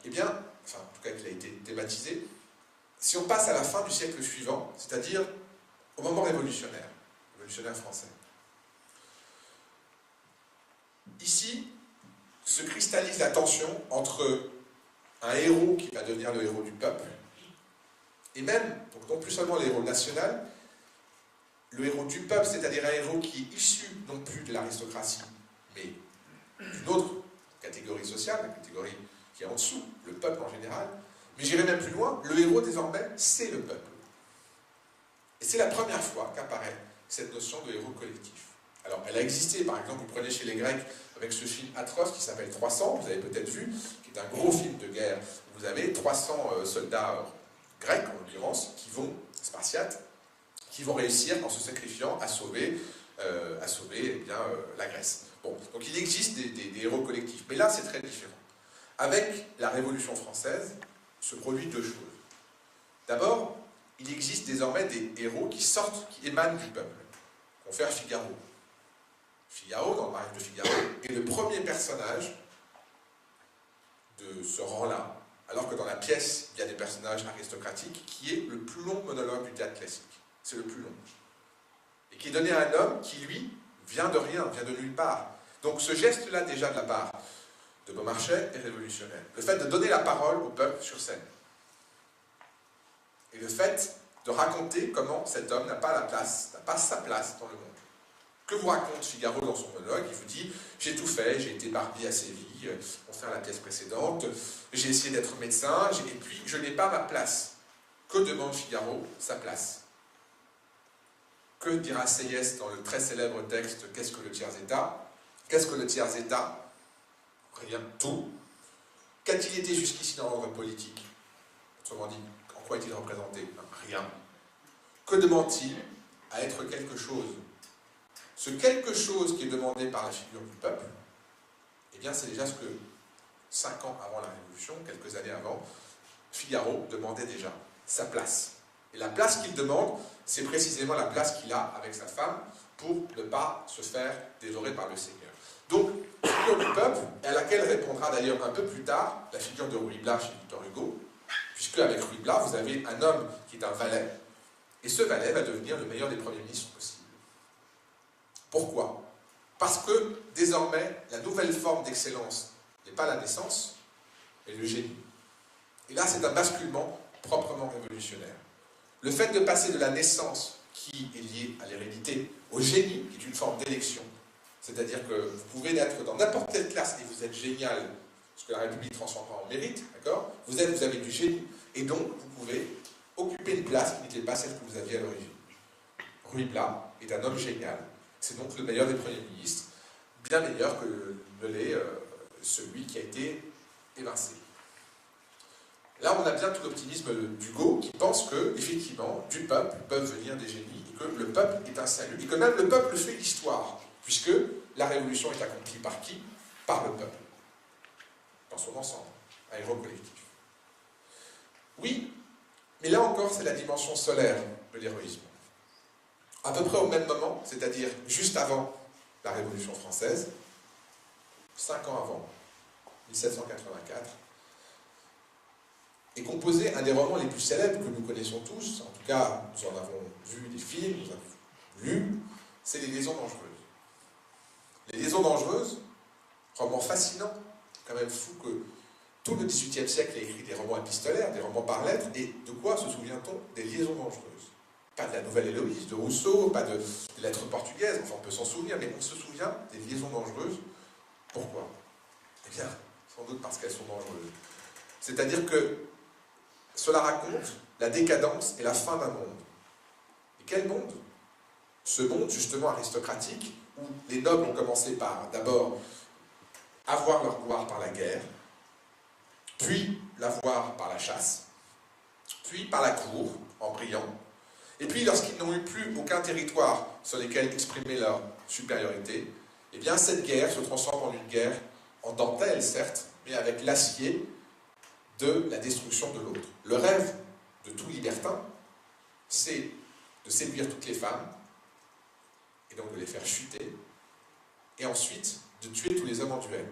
eh bien, enfin en tout cas qu'il a été thématisé, si on passe à la fin du siècle suivant, c'est-à-dire au moment révolutionnaire français. Ici, se cristallise la tension entre un héros qui va devenir le héros du peuple, et même, donc non plus seulement le héros national, le héros du peuple, c'est-à-dire un héros qui est issu non plus de l'aristocratie, mais d'une autre catégorie sociale, la catégorie qui est en dessous, le peuple en général, mais j'irai même plus loin, le héros désormais, c'est le peuple. Et c'est la première fois qu'apparaît cette notion de héros collectif. Alors, elle a existé, par exemple, vous prenez chez les Grecs, avec ce film atroce qui s'appelle 300, vous avez peut-être vu, qui est un gros film de guerre. Vous avez 300 soldats grecs, en l'occurrence, spartiates, qui vont réussir, en se sacrifiant, à sauver eh bien, la Grèce. Bon, donc il existe des héros collectifs, mais là c'est très différent. Avec la Révolution française, se produit 2 choses. D'abord, il existe désormais des héros qui sortent, qui émanent du peuple. Confère Figaro. Figaro, dans le mariage de Figaro, est le premier personnage de ce rang-là, alors que dans la pièce, il y a des personnages aristocratiques, qui est le plus long monologue du théâtre classique. C'est le plus long. Et qui est donné à un homme qui, lui, vient de rien, vient de nulle part. Donc ce geste-là, déjà, de la part de Beaumarchais est révolutionnaire. Le fait de donner la parole au peuple sur scène. Et le fait de raconter comment cet homme n'a pas sa place dans le monde. Que vous raconte Figaro dans son monologue? Il vous dit « J'ai tout fait, j'ai été barbier à Séville, pour faire la pièce précédente, j'ai essayé d'être médecin, et puis je n'ai pas ma place. » Que demande Figaro? Sa place. Que dira Sieyès dans le très célèbre texte « Qu'est-ce que le tiers-État » Qu'est-ce que le tiers-État? Rien, tout. Qu'a-t-il été jusqu'ici dans l'ordre politique? Autrement dit, en quoi est-il représenté? Rien. Que demande-t-il? À être quelque chose. Ce quelque chose qui est demandé par la figure du peuple, eh bien c'est déjà ce que 5 ans avant la Révolution, quelques années avant, Figaro demandait déjà, sa place. Et la place qu'il demande, c'est précisément la place qu'il a avec sa femme pour ne pas se faire dévorer par le Seigneur. Donc, la figure du peuple, et à laquelle répondra d'ailleurs un peu plus tard la figure de Ruy Blas chez Victor Hugo, puisque avec Ruy Blas, vous avez un homme qui est un valet, et ce valet va devenir le meilleur des premiers ministres possibles. Pourquoi? Parce que, désormais, la nouvelle forme d'excellence n'est pas la naissance, mais le génie. Et là, c'est un basculement proprement révolutionnaire. Le fait de passer de la naissance, qui est liée à l'hérédité, au génie, qui est une forme d'élection, c'est-à-dire que vous pouvez être dans n'importe quelle classe et vous êtes génial, ce que la République transformera en mérite, d'accord? Vous avez du génie, et donc vous pouvez occuper une place qui n'était pas celle que vous aviez à l'origine. Ruy Blas est un homme génial. C'est donc le meilleur des premiers ministres, bien meilleur que ne l'est celui qui a été évincé. Là, on a bien tout l'optimisme d'Hugo qui pense que, effectivement, du peuple peuvent venir des génies, et que le peuple est un salut, et que même le peuple fait l'histoire, puisque la révolution est accomplie par qui? Par le peuple, dans son ensemble, un héros collectif. Oui, mais là encore, c'est la dimension solaire de l'héroïsme. À peu près au même moment, c'est-à-dire juste avant la Révolution française, 5 ans avant, 1784, est composé un des romans les plus célèbres que nous connaissons tous, en tout cas, nous en avons vu des films, nous en avons lu, c'est Les Liaisons dangereuses. Les Liaisons dangereuses, roman fascinant, quand même fou que tout le XVIIIe siècle ait écrit des romans épistolaires, des romans par lettres, et de quoi se souvient-on? Des liaisons dangereuses. Pas de la Nouvelle Héloïse de Rousseau, pas de lettres portugaises, enfin on peut s'en souvenir, mais on se souvient des liaisons dangereuses. Pourquoi? Eh bien, sans doute parce qu'elles sont dangereuses. C'est-à-dire que cela raconte la décadence et la fin d'un monde. Et quel monde? Ce monde, justement, aristocratique, où les nobles ont commencé par, d'abord, avoir leur gloire par la guerre, puis l'avoir par la chasse, puis par la cour, en brillant, et puis lorsqu'ils n'ont eu plus aucun territoire sur lequel exprimer leur supériorité, eh bien cette guerre se transforme en une guerre en dentelle, certes, mais avec l'acier de la destruction de l'autre. Le rêve de tout libertin, c'est de séduire toutes les femmes, et donc de les faire chuter, et ensuite de tuer tous les hommes en duel.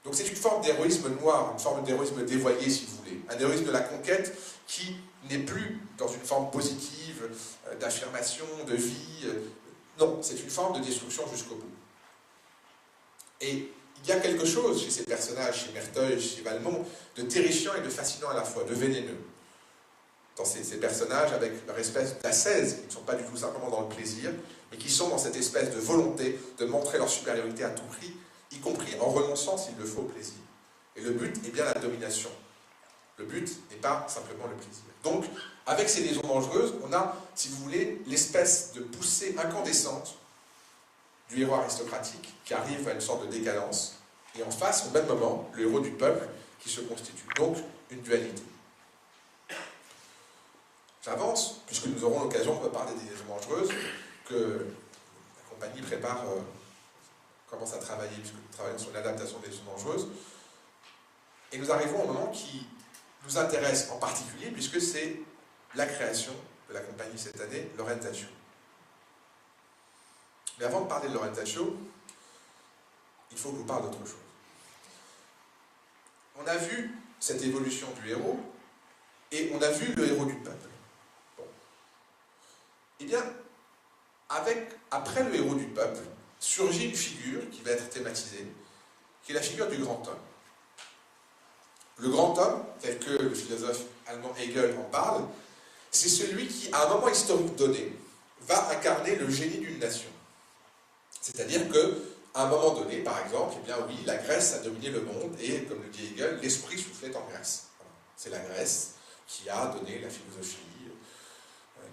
Donc c'est une forme d'héroïsme noir, une forme d'héroïsme dévoyé, si vous voulez. Un héroïsme de la conquête qui n'est plus dans une forme positive, d'affirmation, de vie. Non, c'est une forme de destruction jusqu'au bout. Et il y a quelque chose chez ces personnages, chez Merteuil, chez Valmont, de terrifiant et de fascinant à la fois, de vénéneux. Dans ces personnages avec leur espèce d'ascèse, qui ne sont pas du tout simplement dans le plaisir, mais qui sont dans cette espèce de volonté de montrer leur supériorité à tout prix, y compris en renonçant, s'il le faut, au plaisir. Et le but est bien la domination. Le but n'est pas simplement le plaisir. Donc, avec ces liaisons dangereuses, on a, si vous voulez, l'espèce de poussée incandescente du héros aristocratique qui arrive à une sorte de décadence, et en face, au même moment, le héros du peuple qui se constitue. Donc, une dualité. J'avance, puisque nous aurons l'occasion de parler des liaisons dangereuses, que la compagnie prépare... commence à travailler, puisque nous travaillons sur l'adaptation des liaisons dangereuses. Et nous arrivons au moment qui nous intéresse en particulier, puisque c'est la création de la compagnie cette année, Laurentatio. Mais avant de parler de Laurentatio, il faut que je vous parle d'autre chose. On a vu cette évolution du héros, et on a vu le héros du peuple. Bon. Eh bien, après le héros du peuple, surgit une figure qui va être thématisée, qui est la figure du grand homme. Le grand homme, tel que le philosophe allemand Hegel en parle, c'est celui qui, à un moment historique donné, va incarner le génie d'une nation. C'est-à-dire qu'à un moment donné, par exemple, eh bien oui, la Grèce a dominé le monde et, comme le dit Hegel, l'esprit soufflait en Grèce. Voilà. C'est la Grèce qui a donné la philosophie,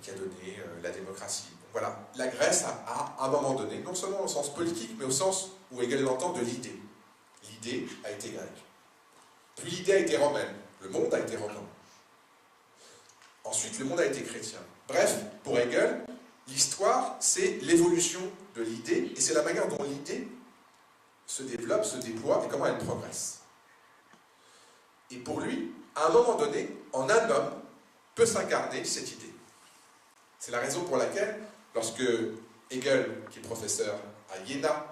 qui a donné la démocratie. Donc voilà, la Grèce a, à un moment donné, non seulement au sens politique, mais au sens où Hegel l'entend de l'idée. L'idée a été grecque. Puis l'idée a été romaine. Le monde a été romain. Ensuite, le monde a été chrétien. Bref, pour Hegel, l'histoire, c'est l'évolution de l'idée, et c'est la manière dont l'idée se développe, se déploie, et comment elle progresse. Et pour lui, à un moment donné, en un homme, peut s'incarner cette idée. C'est la raison pour laquelle, lorsque Hegel, qui est professeur à Iéna,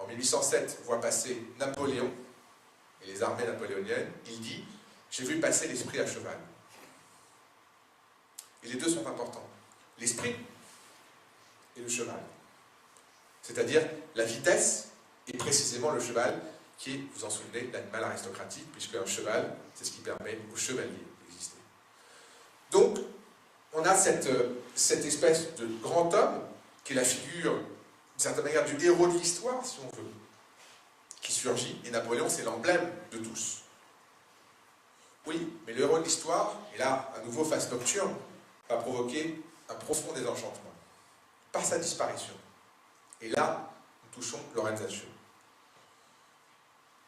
en 1807, voit passer Napoléon et les armées napoléoniennes, il dit « J'ai vu passer l'esprit à cheval ». Et les deux sont importants. L'esprit et le cheval. C'est-à-dire la vitesse et précisément le cheval qui est, vous vous en souvenez, l'animal aristocratique, puisque un cheval, c'est ce qui permet aux chevaliers d'exister. Donc, on a cette espèce de grand homme, qui est la figure, d'une certaine manière, du héros de l'histoire, si on veut, qui surgit, et Napoléon, c'est l'emblème de tous. Oui, mais le héros de l'histoire, et là, à nouveau, face nocturne, va provoquer un profond désenchantement, par sa disparition. Et là, nous touchons Lorenzaccio.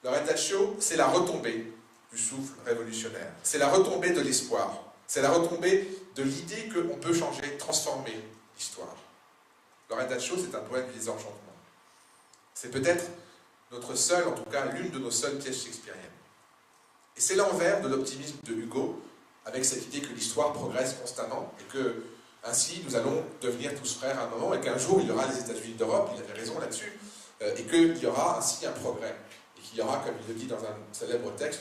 Lorenzaccio, c'est la retombée du souffle révolutionnaire, c'est la retombée de l'espoir, c'est la retombée de l'idée qu'on peut changer, transformer l'histoire. Lorenzaccio, c'est un poème du désenchantement. C'est peut-être notre seule, en tout cas l'une de nos seules pièces shakespeariennes. Et c'est l'envers de l'optimisme de Hugo, avec cette idée que l'histoire progresse constamment, et que, ainsi, nous allons devenir tous frères à un moment, et qu'un jour, il y aura les États-Unis d'Europe, il avait raison là-dessus, et qu'il y aura ainsi un progrès, et qu'il y aura, comme il le dit dans un célèbre texte,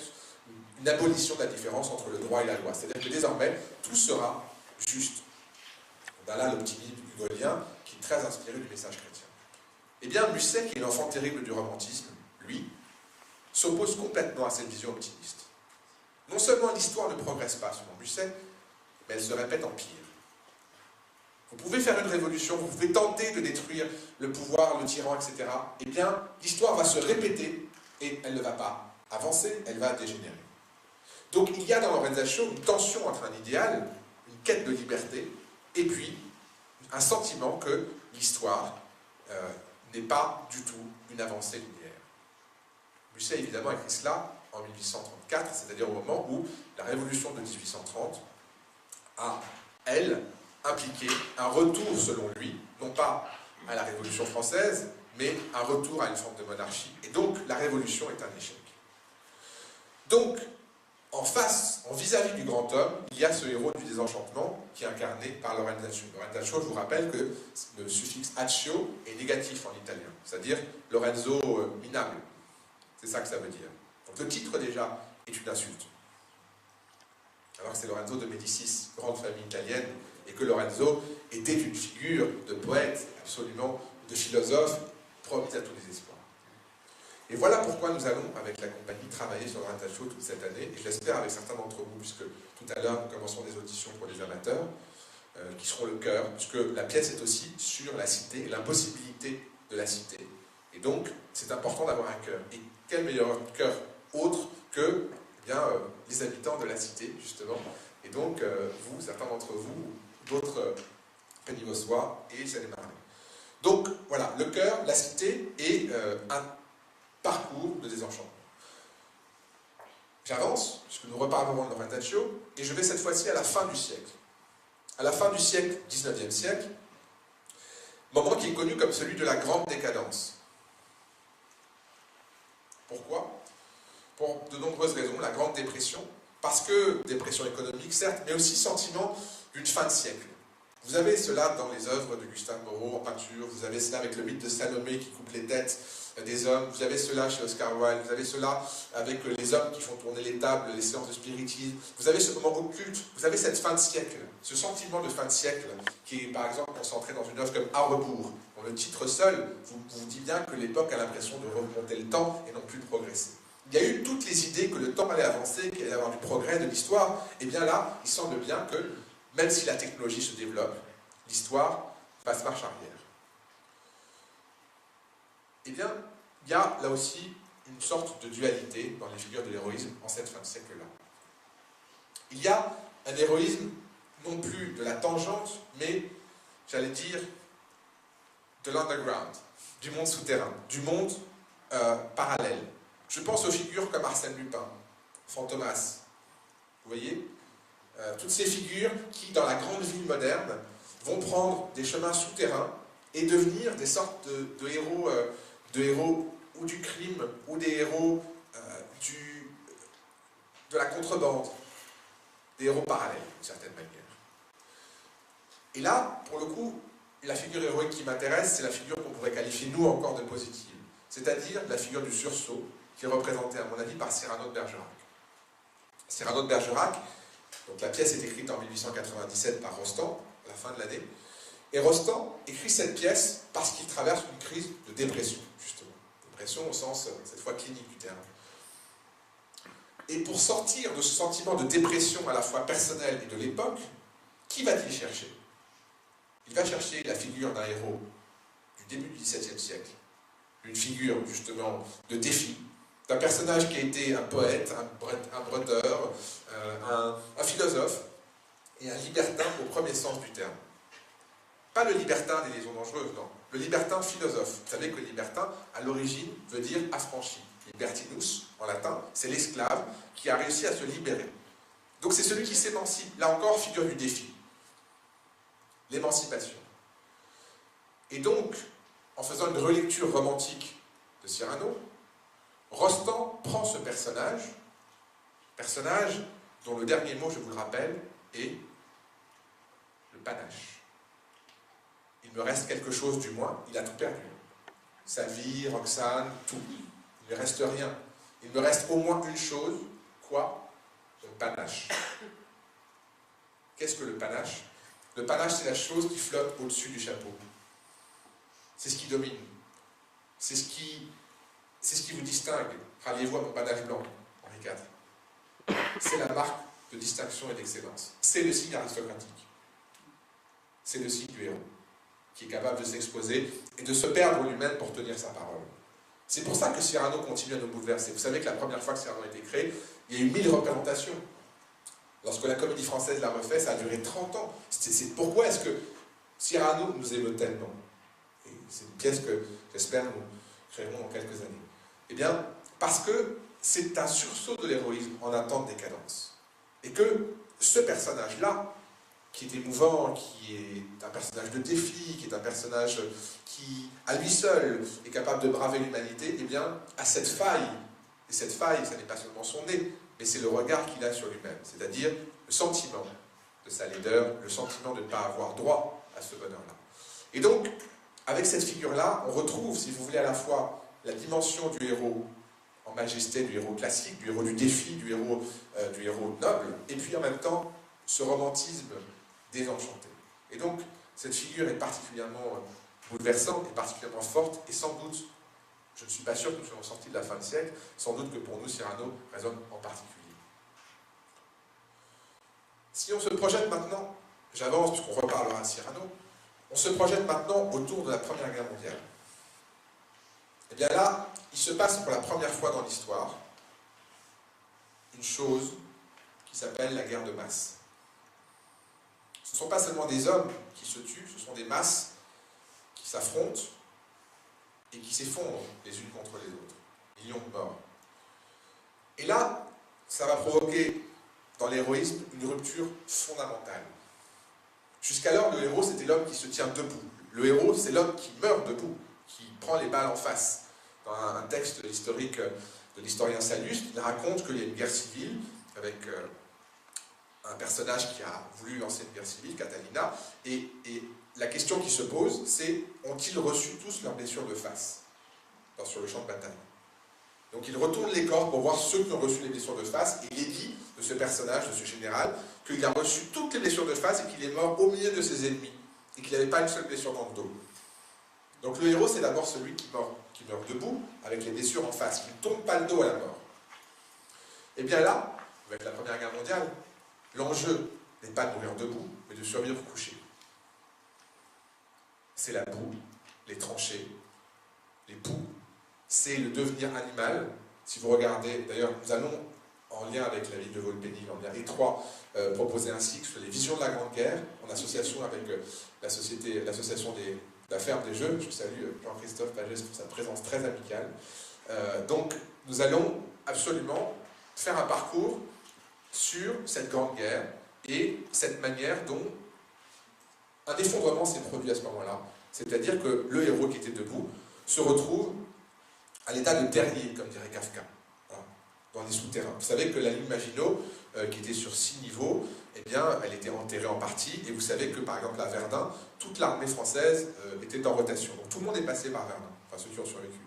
une abolition de la différence entre le droit et la loi. C'est-à-dire que désormais, tout sera juste. On a là l'optimisme hugolien, qui est très inspiré du message chrétien. Eh bien, Musset, qui est l'enfant terrible du romantisme, lui, s'oppose complètement à cette vision optimiste. Non seulement l'histoire ne progresse pas, selon Musset, mais elle se répète en pire. Vous pouvez faire une révolution, vous pouvez tenter de détruire le pouvoir, le tyran, etc. Eh bien, l'histoire va se répéter et elle ne va pas avancer, elle va dégénérer. Donc, il y a dans Lorenzaccio une tension entre un idéal, une quête de liberté, et puis un sentiment que l'histoire n'est pas du tout une avancée linéaire. Musset, évidemment, écrit cela en 1834, c'est-à-dire au moment où la révolution de 1830 a, elle, impliqué un retour, selon lui, non pas à la Révolution française, mais un retour à une forme de monarchie. Et donc, la révolution est un échec. Donc, en face, en vis-à-vis du grand homme, il y a ce héros du désenchantement qui est incarné par Lorenzaccio. Lorenzaccio, je vous rappelle que le suffixe accio est négatif en italien, c'est-à-dire Lorenzo minable. C'est ça que ça veut dire. Donc le titre déjà est une insulte. Alors que c'est Lorenzo de Médicis, grande famille italienne, et que Lorenzo était une figure de poète, absolument, de philosophe, promise à tous les espoirs. Et voilà pourquoi nous allons, avec la compagnie, travailler sur Lorenzaccio toute cette année, et je l'espère avec certains d'entre vous, puisque tout à l'heure nous commencerons des auditions pour les amateurs, qui seront le cœur, puisque la pièce est aussi sur la cité et l'impossibilité de la cité. Et donc, c'est important d'avoir un cœur. Et quel meilleur cœur autre que les habitants de la cité, justement. Et donc, vous, certains d'entre vous, d'autres pénivossois, et j'allais marrer. Donc, voilà, le cœur, la cité et un parcours de désenchantement. J'avance, puisque nous reparlerons de Lorenzaccio, et je vais cette fois-ci à la fin du siècle. À la fin du siècle, 19e siècle, moment qui est connu comme celui de la grande décadence. Pourquoi? Pour de nombreuses raisons. La Grande Dépression, parce que dépression économique, certes, mais aussi sentiment d'une fin de siècle. Vous avez cela dans les œuvres de Gustave Moreau en peinture, vous avez cela avec le mythe de Salomé qui coupe les têtes des hommes, vous avez cela chez Oscar Wilde, vous avez cela avec les hommes qui font tourner les tables, les séances de spiritisme, vous avez ce moment occulte, vous avez cette fin de siècle, ce sentiment de fin de siècle qui est par exemple concentré dans une œuvre comme À rebours, dont le titre seul vous dit bien que l'époque a l'impression de remonter le temps et non plus de progresser. il y a eu toutes les idées que le temps allait avancer, qu'il allait y avoir du progrès de l'histoire, et bien là, il semble bien que, même si la technologie se développe, l'histoire fasse marche arrière. Eh bien, il y a là aussi une sorte de dualité dans les figures de l'héroïsme en cette fin de siècle-là. Il y a un héroïsme non plus de la tangente, mais, j'allais dire, de l'underground, du monde souterrain, du monde parallèle. Je pense aux figures comme Arsène Lupin, Fantomas, vous voyez, toutes ces figures qui, dans la grande ville moderne, vont prendre des chemins souterrains et devenir des sortes de héros ou du crime, ou des héros de la contrebande, des héros parallèles, d'une certaine manière. Et là, pour le coup, la figure héroïque qui m'intéresse, c'est la figure qu'on pourrait qualifier, nous, encore de positive. C'est-à-dire la figure du sursaut, qui est représentée, à mon avis, par Cyrano de Bergerac. Cyrano de Bergerac, donc la pièce est écrite en 1897 par Rostand, à la fin de l'année, et Rostand écrit cette pièce parce qu'il traverse une crise de dépression, justement. Dépression au sens, cette fois, clinique du terme. Et pour sortir de ce sentiment de dépression à la fois personnelle et de l'époque, qui va-t-il chercher? Il va chercher la figure d'un héros du début du XVIIe siècle, une figure justement de défi, d'un personnage qui a été un poète, un bretteur, un philosophe et un libertin au premier sens du terme. Pas le libertin des liaisons dangereuses, non. Le libertin philosophe. Vous savez que libertin, à l'origine, veut dire affranchi. Libertinus, en latin, c'est l'esclave qui a réussi à se libérer. Donc c'est celui qui s'émancipe. Là encore, figure du défi. L'émancipation. Et donc, en faisant une relecture romantique de Cyrano, Rostand prend ce personnage dont le dernier mot, je vous le rappelle, est le panache. Il me reste quelque chose du moins, il a tout perdu. Sa vie, Roxane, tout. Il ne me reste rien. Il me reste au moins une chose, quoi? Le panache. Qu'est-ce que le panache? Le panache, c'est la chose qui flotte au-dessus du chapeau. C'est ce qui domine. C'est ce qui vous distingue. Ralliez-vous à mon panache blanc, Henri IV. C'est la marque de distinction et d'excellence. C'est le signe aristocratique. C'est le signe du héros, qui est capable de s'exposer et de se perdre lui-même pour tenir sa parole. C'est pour ça que Cyrano continue à nous bouleverser. Vous savez que la première fois que Cyrano a été créé, il y a eu 1000 représentations. Lorsque la Comédie Française l'a refait, ça a duré 30 ans. Pourquoi est-ce que Cyrano nous émeut tellement? Et c'est une pièce que, j'espère, nous créerons dans quelques années. Eh bien, parce que c'est un sursaut de l'héroïsme en attente des cadences. Et que ce personnage-là, qui est émouvant, qui est un personnage de défi, qui est un personnage qui, à lui seul, est capable de braver l'humanité, eh bien, a cette faille. Et cette faille, ça n'est pas seulement son nez, mais c'est le regard qu'il a sur lui-même. C'est-à-dire le sentiment de sa laideur, le sentiment de ne pas avoir droit à ce bonheur-là. Et donc, avec cette figure-là, on retrouve, si vous voulez, à la fois la dimension du héros en majesté, du héros classique, du héros du défi, du héros noble, et puis en même temps, ce romantisme désenchanté. Et donc, cette figure est particulièrement bouleversante, et particulièrement forte, et sans doute, je ne suis pas sûr que nous soyons sortis de la fin de siècle, sans doute que pour nous, Cyrano résonne en particulier. Si on se projette maintenant, j'avance puisqu'on reparlera de Cyrano, on se projette maintenant autour de la Première Guerre mondiale. Et bien là, il se passe pour la première fois dans l'histoire une chose qui s'appelle la guerre de masse. Ce ne sont pas seulement des hommes qui se tuent, ce sont des masses qui s'affrontent et qui s'effondrent les unes contre les autres. Millions de morts. Et là, ça va provoquer dans l'héroïsme une rupture fondamentale. Jusqu'alors, le héros, c'était l'homme qui se tient debout. Le héros, c'est l'homme qui meurt debout, qui prend les balles en face. Dans un texte historique de l'historien Sallust, il raconte qu'il y a une guerre civile avec un personnage qui a voulu lancer une guerre civile, Catalina, et la question qui se pose, c'est ont-ils reçu tous leurs blessures de face sur le champ de bataille? Donc il retourne les corps pour voir ceux qui ont reçu les blessures de face, et il est dit de ce personnage, de ce général, qu'il a reçu toutes les blessures de face et qu'il est mort au milieu de ses ennemis, et qu'il n'avait pas une seule blessure dans le dos. Donc le héros, c'est d'abord celui qui meurt debout, avec les blessures en face, qui ne tourne pas le dos à la mort. Eh bien là, avec la Première Guerre mondiale, l'enjeu n'est pas de mourir debout, mais de survivre couché. C'est la boue, les tranchées, les poux, c'est le devenir animal. Si vous regardez, d'ailleurs, nous allons, en lien avec la ville de Volpénil, en lien étroit, proposer un cycle sur les visions de la Grande Guerre, en association avec l'association de la ferme des Jeux. Je salue Jean-Christophe Pagès pour sa présence très amicale. Donc, nous allons absolument faire un parcours sur cette Grande Guerre et cette manière dont un effondrement s'est produit à ce moment-là. C'est-à-dire que le héros qui était debout se retrouve à l'état de terrier, comme dirait Kafka, voilà, dans les souterrains. Vous savez que la ligne Maginot, qui était sur 6 niveaux, eh bien, elle était enterrée en partie, et vous savez que, par exemple, à Verdun, toute l'armée française était en rotation. Donc tout le monde est passé par Verdun, enfin ceux qui ont survécu.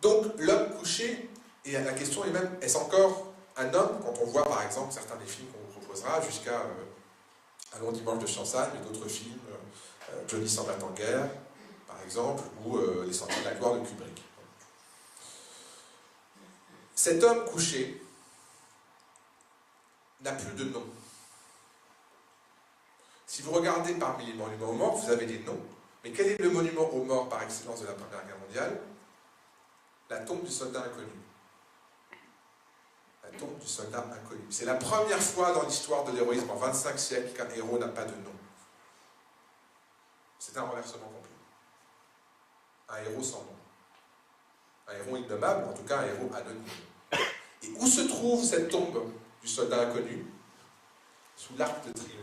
Donc l'homme couché, et la question est même, est-ce encore un homme, quand on voit, par exemple, certains des films qu'on vous proposera, jusqu'à Un long dimanche de Chansagne, mais d'autres films, Johnny s'en va en guerre, par exemple, ou Les Sentiers de la gloire de Kubrick. Cet homme couché n'a plus de nom. Si vous regardez parmi les monuments aux morts, vous avez des noms. Mais quel est le monument aux morts par excellence de la Première Guerre mondiale? La tombe du soldat inconnu. La tombe du soldat inconnu. C'est la première fois dans l'histoire de l'héroïsme, en 25 siècles, qu'un héros n'a pas de nom. C'est un renversement complet. Un héros sans nom. Un héros innommable, en tout cas un héros anonyme. Et où se trouve cette tombe du soldat inconnu? Sous l'Arc de Triomphe.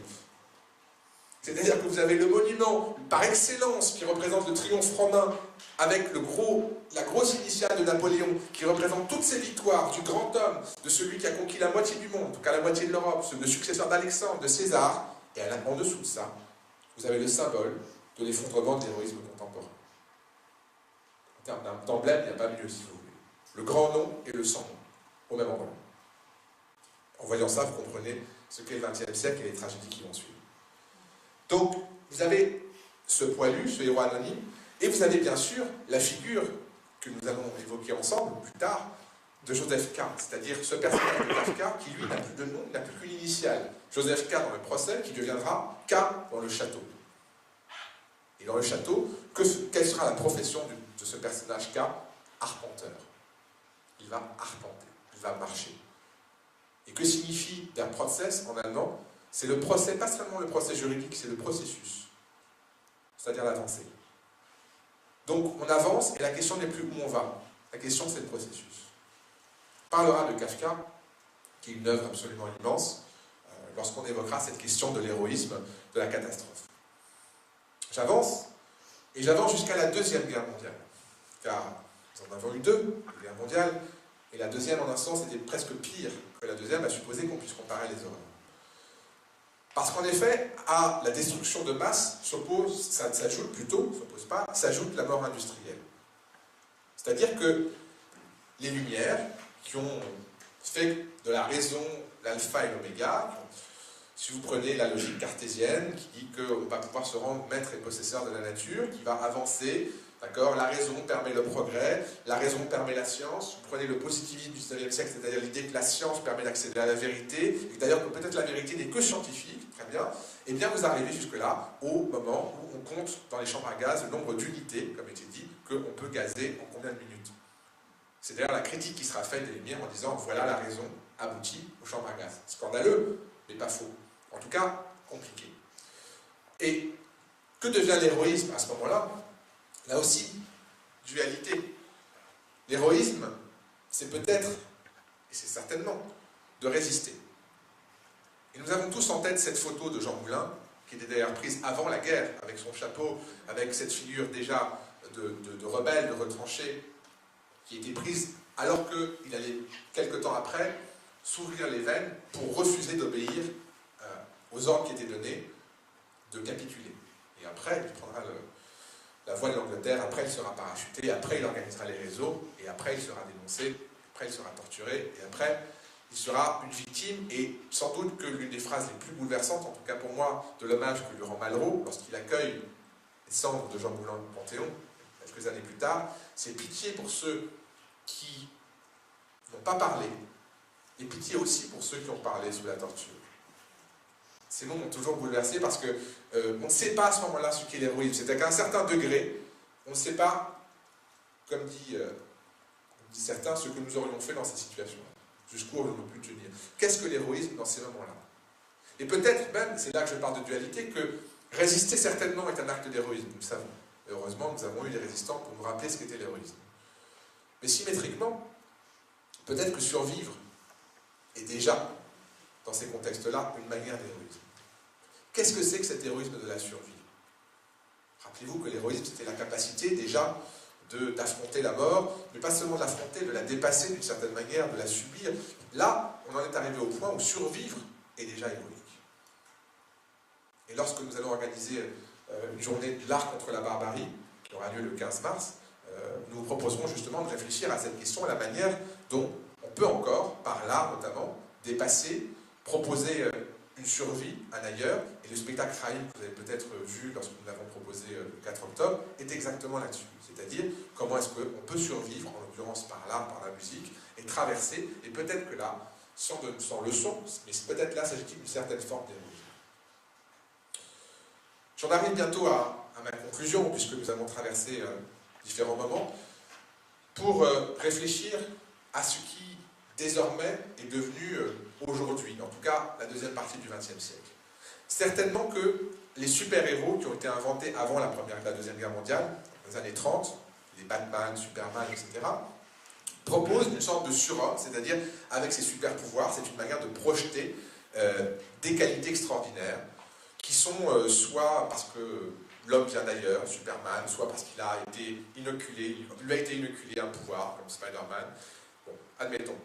C'est-à-dire que vous avez le monument par excellence qui représente le triomphe romain avec la grosse initiale de Napoléon qui représente toutes ces victoires du grand homme, de celui qui a conquis la moitié du monde, en tout cas la moitié de l'Europe, le successeur d'Alexandre, de César. Et en dessous de ça, vous avez le symbole de l'effondrement de l'héroïsme contemporain. En termes d'emblème, il n'y a pas mieux si vous voulez. Le grand nom et le sans nom, au même endroit. En voyant ça, vous comprenez ce qu'est le XXe siècle et les tragédies qui vont suivre. Donc, vous avez ce poilu, ce héros anonyme, et vous avez bien sûr la figure que nous allons évoquer ensemble plus tard, de Joseph K. C'est-à-dire ce personnage de Kafka qui, lui, n'a plus de nom, n'a plus qu'une initiale. Joseph K. dans le procès, qui deviendra K. dans le château. Et dans le château, quelle sera la profession de ce personnage K? Arpenteur. Il va arpenter, il va marcher. Et que signifie der Prozess en allemand? C'est le procès, pas seulement le procès juridique, c'est le processus. C'est-à-dire l'avancée. Donc on avance et la question n'est plus où on va. La question c'est le processus. On parlera de Kafka, qui est une œuvre absolument immense, lorsqu'on évoquera cette question de l'héroïsme, de la catastrophe. J'avance, et j'avance jusqu'à la Deuxième Guerre mondiale. Car nous en avons eu deux, la guerre mondiale, et la deuxième, en un sens, était presque pire que la deuxième, à supposer qu'on puisse comparer les horreurs. Parce qu'en effet, à la destruction de masse s'ajoute la mort industrielle. C'est-à-dire que les Lumières, qui ont fait de la raison l'alpha et l'oméga, si vous prenez la logique cartésienne, qui dit qu'on va pouvoir se rendre maître et possesseur de la nature, qui va avancer, d'accord, la raison permet le progrès, la raison permet la science, vous prenez le positivisme du 19e siècle, c'est-à-dire l'idée que la science permet d'accéder à la vérité, et d'ailleurs que peut-être la vérité n'est que scientifique, très bien, et bien vous arrivez jusque-là au moment où on compte dans les chambres à gaz le nombre d'unités, comme était dit, qu'on peut gazer en combien de minutes. C'est d'ailleurs la critique qui sera faite des Lumières en disant voilà la raison aboutit aux chambres à gaz. Scandaleux, mais pas faux. En tout cas, compliqué. Et que devient l'héroïsme à ce moment-là? Là aussi, dualité. L'héroïsme, c'est peut-être, et c'est certainement, de résister. Et nous avons tous en tête cette photo de Jean Moulin, qui était d'ailleurs prise avant la guerre, avec son chapeau, avec cette figure déjà de rebelle, de retranché, qui était prise alors qu'il allait, quelque temps après, s'ouvrir les veines pour refuser d'obéir aux ordres qui étaient donnés de capituler. Et après, il prendra la voie de l'Angleterre, après il sera parachuté, après il organisera les réseaux, et après il sera dénoncé, après il sera torturé, et après il sera une victime, et sans doute que l'une des phrases les plus bouleversantes, en tout cas pour moi, de l'hommage que lui rend Malraux, lorsqu'il accueille les cendres de Jean Moulin au Panthéon, quelques années plus tard, c'est pitié pour ceux qui n'ont pas parlé, Et pitié aussi pour ceux qui ont parlé sous la torture. Ces mots m'ont toujours bouleversé parce que on ne sait pas à ce moment-là ce qu'est l'héroïsme. C'est qu'à un certain degré, on ne sait pas, comme disent certains, ce que nous aurions fait dans cette situation. Jusqu'où aurions-nous pu tenir. Qu'est-ce que l'héroïsme dans ces moments-là? Et peut-être même, c'est là que je parle de dualité, que résister certainement est un acte d'héroïsme, nous le savons. Et heureusement, nous avons eu des résistants pour nous rappeler ce qu'était l'héroïsme. Mais symétriquement, peut-être que survivre est déjà, dans ces contextes-là, une manière d'héroïsme. Qu'est-ce que c'est que cet héroïsme de la survie? Rappelez-vous que l'héroïsme, c'était la capacité déjà d'affronter la mort, mais pas seulement de l'affronter, de la dépasser d'une certaine manière, de la subir. Là, on en est arrivé au point où survivre est déjà héroïque. Et lorsque nous allons organiser une journée de l'art contre la barbarie, qui aura lieu le 15 mars, nous vous proposerons justement de réfléchir à cette question, à la manière dont on peut encore, par l'art notamment, dépasser, proposer une survie, un ailleurs, et le spectacle Raïm que vous avez peut-être vu lorsque nous l'avons proposé le 4 octobre, est exactement là-dessus. C'est-à-dire, comment est-ce qu'on peut survivre, en l'occurrence par l'art, par la musique, et traverser, et peut-être que là, sans leçon, mais peut-être là s'agit-il d'une certaine forme d'héroïsme. J'en arrive bientôt à ma conclusion, puisque nous avons traversé différents moments, pour réfléchir à ce qui, désormais, est devenu aujourd'hui, en tout cas la deuxième partie du XXe siècle. Certainement que les super-héros qui ont été inventés avant la Deuxième Guerre mondiale, dans les années 30, les Batman, Superman, etc., proposent une sorte de surhomme, c'est-à-dire avec ses super-pouvoirs, c'est une manière de projeter des qualités extraordinaires, qui sont soit parce que l'homme vient d'ailleurs, Superman, soit parce qu'il a été inoculé, il lui a été inoculé un pouvoir, comme Spider-Man. Bon, admettons.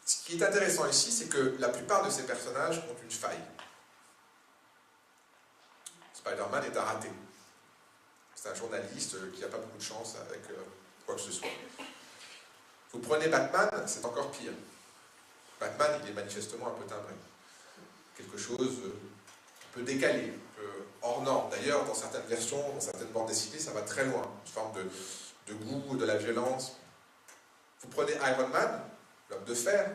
Ce qui est intéressant ici, c'est que la plupart de ces personnages ont une faille. Spider-Man est un raté. C'est un journaliste qui n'a pas beaucoup de chance avec quoi que ce soit. Vous prenez Batman, c'est encore pire. Batman, il est manifestement un peu timbré. Quelque chose un peu décalé, un peu hors norme. D'ailleurs, dans certaines versions, dans certaines bandes dessinées, ça va très loin. Une forme de goût, de la violence. Vous prenez Iron Man, l'homme de fer,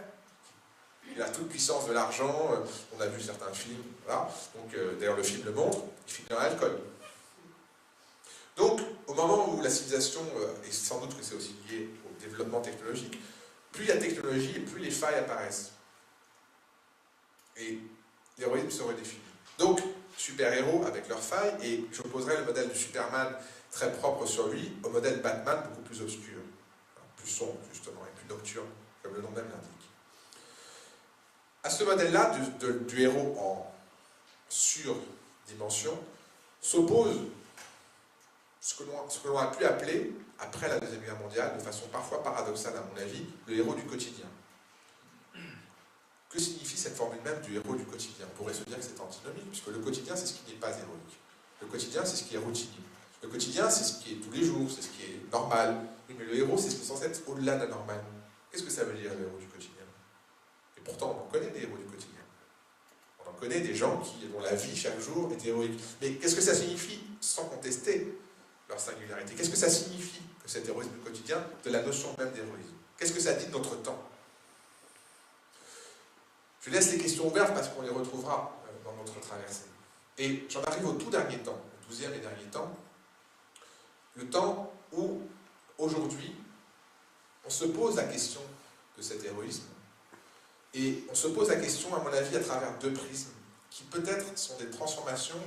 il a toute puissance de l'argent, on a vu certains films, voilà. Donc d'ailleurs le film le montre, il finit dans l'alcool. Donc, au moment où la civilisation, et sans doute que c'est aussi lié au développement technologique, plus il y a technologie, plus les failles apparaissent. Et l'héroïsme se redéfinit. Donc, super-héros avec leurs failles, et j'opposerai le modèle du Superman très propre sur lui au modèle Batman beaucoup plus obscur, plus sombre justement, et plus nocturne, comme le nom même l'indique. À ce modèle-là du héros en surdimension s'oppose ce que l'on a pu appeler, après la Deuxième Guerre mondiale, de façon parfois paradoxale à mon avis, le héros du quotidien. Que signifie cette formule même du héros du quotidien? On pourrait se dire que c'est antinomique, puisque le quotidien, c'est ce qui n'est pas héroïque. Le quotidien, c'est ce qui est routinier. Le quotidien, c'est ce qui est tous les jours, c'est ce qui est normal. Oui, mais le héros, c'est ce qui est censé être au-delà de la normale. Qu'est-ce que ça veut dire, le héros du quotidien? Et pourtant, on en connaît des héros du quotidien. On en connaît des gens dont la vie, chaque jour, est héroïque. Mais qu'est-ce que ça signifie, sans contester leur singularité? Qu'est-ce que ça signifie, que cet héroïsme du quotidien, de la notion même d'héroïsme? Qu'est-ce que ça dit de notre temps? Je laisse les questions ouvertes parce qu'on les retrouvera dans notre traversée. Et j'en arrive au tout dernier temps, au 12e et dernier temps, le temps où, aujourd'hui, on se pose la question de cet héroïsme. Et on se pose la question, à mon avis, à travers deux prismes, qui peut-être sont des transformations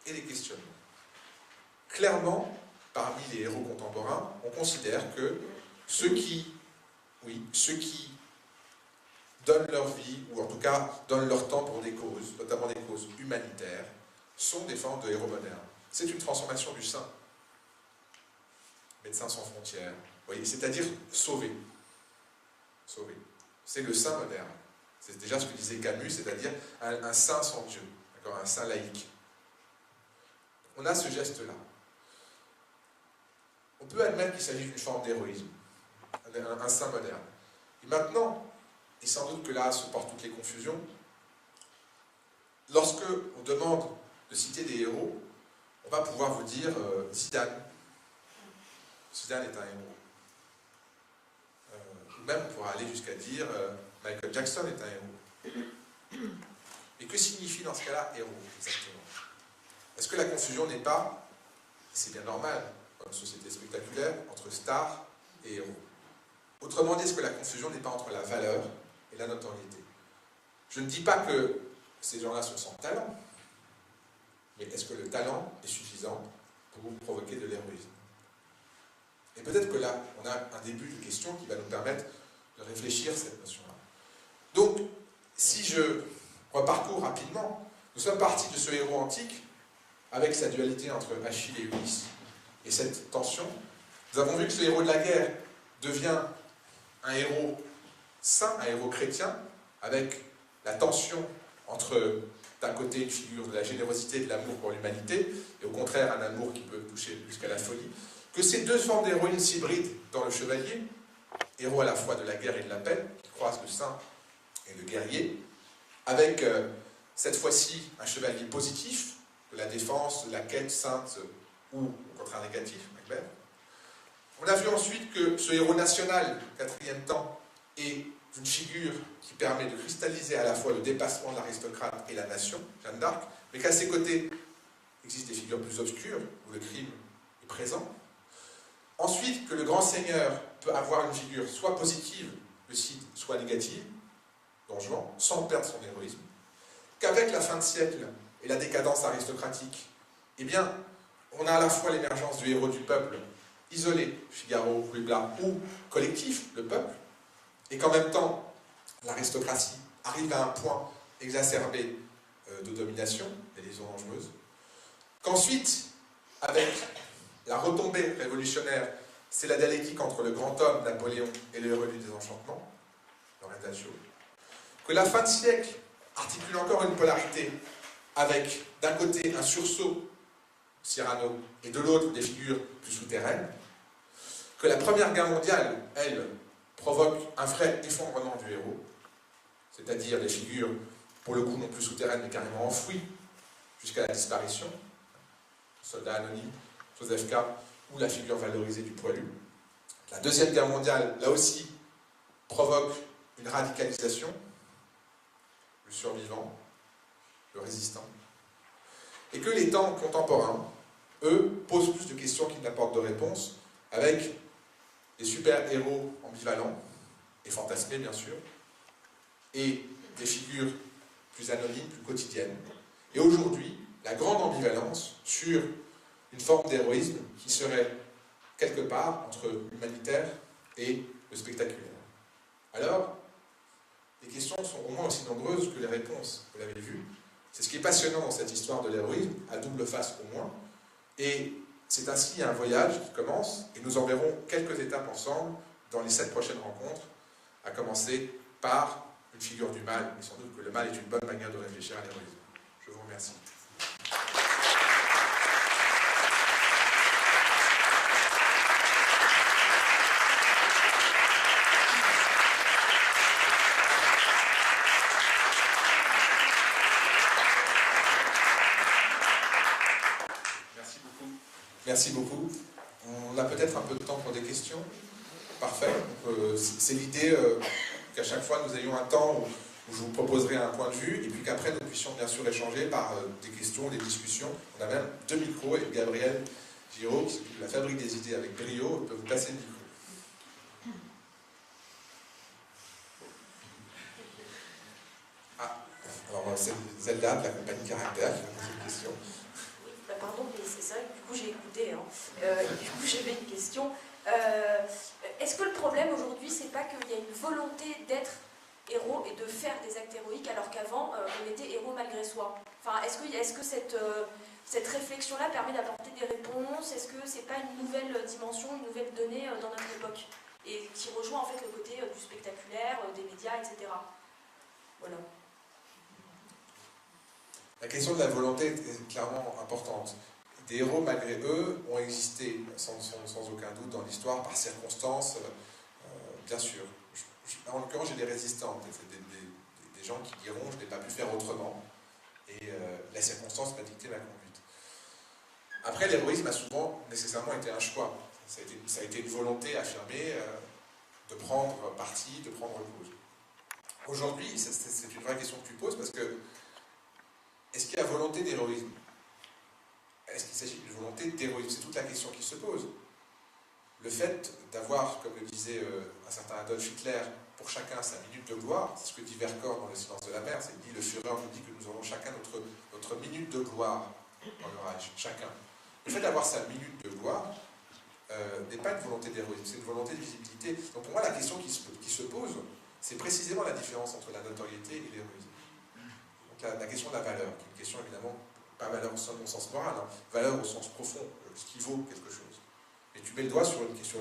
et des questionnements. Clairement, parmi les héros contemporains, on considère que ceux qui donnent leur vie, ou en tout cas donnent leur temps pour des causes, notamment des causes humanitaires, sont des formes de héros modernes. C'est une transformation du saint. Médecins sans frontières, c'est-à-dire sauver. Sauver. C'est le saint moderne. C'est déjà ce que disait Camus, c'est-à-dire un saint sans Dieu, un saint laïque. On a ce geste-là. On peut admettre qu'il s'agit d'une forme d'héroïsme, un saint moderne. Et maintenant, et sans doute que là se portent toutes les confusions, lorsque on demande de citer des héros, on va pouvoir vous dire Zidane. Zidane est un héros. Ou même on pourra aller jusqu'à dire Michael Jackson est un héros. Mais que signifie dans ce cas-là héros, exactement? Est-ce que la confusion n'est pas, c'est bien normal, dans une société spectaculaire, entre star et héros? Autrement dit, est-ce que la confusion n'est pas entre la valeur et la notoriété? Je ne dis pas que ces gens-là sont sans talent, mais est-ce que le talent est suffisant pour vous provoquer de l'héroïsme? Et peut-être que là, on a un début de question qui va nous permettre de réfléchir à cette notion-là. Donc, si je reparcours rapidement, nous sommes partis de ce héros antique, avec sa dualité entre Achille et Ulysse, et cette tension. Nous avons vu que ce héros de la guerre devient un héros saint, un héros chrétien, avec la tension entre, d'un côté, une figure de la générosité et de l'amour pour l'humanité, et au contraire, un amour qui peut toucher jusqu'à la folie. Que ces deux formes d'héroïne s'hybrident dans le chevalier, héros à la fois de la guerre et de la paix, qui croise le saint et le guerrier, avec cette fois-ci un chevalier positif, de la défense, de la quête sainte, ou au contraire négatif, Macbeth. On a vu ensuite que ce héros national, quatrième temps, est une figure qui permet de cristalliser à la fois le dépassement de l'aristocrate et la nation, Jeanne d'Arc, mais qu'à ses côtés existent des figures plus obscures, où le crime est présent. Ensuite, que le grand seigneur peut avoir une figure soit positive, le Cid, soit négative, Don Juan, sans perdre son héroïsme. Qu'avec la fin de siècle et la décadence aristocratique, eh bien, on a à la fois l'émergence du héros du peuple, isolé, Figaro, Ruy Blas, ou collectif, le peuple, et qu'en même temps, l'aristocratie arrive à un point exacerbé de domination, et liaisons dangereuses. Qu'ensuite, avec la retombée révolutionnaire, c'est la dialectique entre le grand homme, Napoléon, et le héros du désenchantement, Laurentatio. Que la fin de siècle articule encore une polarité avec, d'un côté, un sursaut, Cyrano, et de l'autre, des figures plus souterraines. Que la Première Guerre mondiale, elle, provoque un vrai effondrement du héros, c'est-à-dire des figures, pour le coup, non plus souterraines, mais carrément enfouies, jusqu'à la disparition. Soldat anonyme, Joseph K., ou la figure valorisée du poilu. La Deuxième Guerre mondiale, là aussi, provoque une radicalisation, le survivant, le résistant. Et que les temps contemporains, eux, posent plus de questions qu'ils n'apportent de réponses, avec des super-héros ambivalents, et fantasmés bien sûr, et des figures plus anonymes, plus quotidiennes. Et aujourd'hui, la grande ambivalence sur une forme d'héroïsme qui serait quelque part entre l'humanitaire et le spectaculaire. Alors, les questions sont au moins aussi nombreuses que les réponses, vous l'avez vu. C'est ce qui est passionnant dans cette histoire de l'héroïsme, à double face au moins. Et c'est ainsi un voyage qui commence, et nous en verrons quelques étapes ensemble dans les 7 prochaines rencontres, à commencer par une figure du mal, et sans doute que le mal est une bonne manière de réfléchir à l'héroïsme. Je vous remercie. Merci beaucoup. On a peut-être un peu de temps pour des questions. Parfait. C'est l'idée qu'à chaque fois nous ayons un temps où je vous proposerai un point de vue et puis qu'après nous puissions bien sûr échanger par des questions, des discussions. On a même 2 micros et Gabriel Giraud qui s'occupe de la fabrique des idées avec brio peut vous passer le micro. Ah, alors c'est Zelda de la compagnie Caractère qui va poser une question. Pardon, mais c'est vrai que du coup j'ai écouté, hein. Du coup j'avais une question. Est-ce que le problème aujourd'hui, c'est pas qu'il y a une volonté d'être héros et de faire des actes héroïques, alors qu'avant on était héros malgré soi? Enfin, est-ce que cette réflexion-là permet d'apporter des réponses? Est-ce que c'est pas une nouvelle dimension, une nouvelle donnée dans notre époque? Et qui rejoint en fait le côté du spectaculaire, des médias, etc. Voilà. La question de la volonté est clairement importante. Des héros, malgré eux, ont existé sans aucun doute dans l'histoire, par circonstances, bien sûr. En l'occurrence, j'ai des résistants, des gens qui diront « je n'ai pas pu faire autrement ». Et la circonstance m'a dicté ma conduite. Après, l'héroïsme a souvent nécessairement été un choix. Ça a été une volonté affirmée de prendre parti, de prendre cause. Aujourd'hui, c'est une vraie question que tu poses, parce que est-ce qu'il y a volonté d'héroïsme? Est-ce qu'il s'agit d'une volonté d'héroïsme? C'est toute la question qui se pose. Le fait d'avoir, comme le disait un certain Adolf Hitler, pour chacun sa minute de gloire, c'est ce que dit Vercors dans Le silence de la mer, c'est qu'il dit, le Führer nous dit que nous aurons chacun notre minute de gloire dans le Reich, chacun. Le fait d'avoir sa minute de gloire n'est pas une volonté d'héroïsme, c'est une volonté de visibilité. Donc pour moi, la question qui se pose, c'est précisément la différence entre la notoriété et l'héroïsme. Donc la question de la valeur, qui est une question évidemment, pas valeur au sens moral, hein, valeur au sens profond, ce qui vaut quelque chose. Et tu mets le doigt sur une question.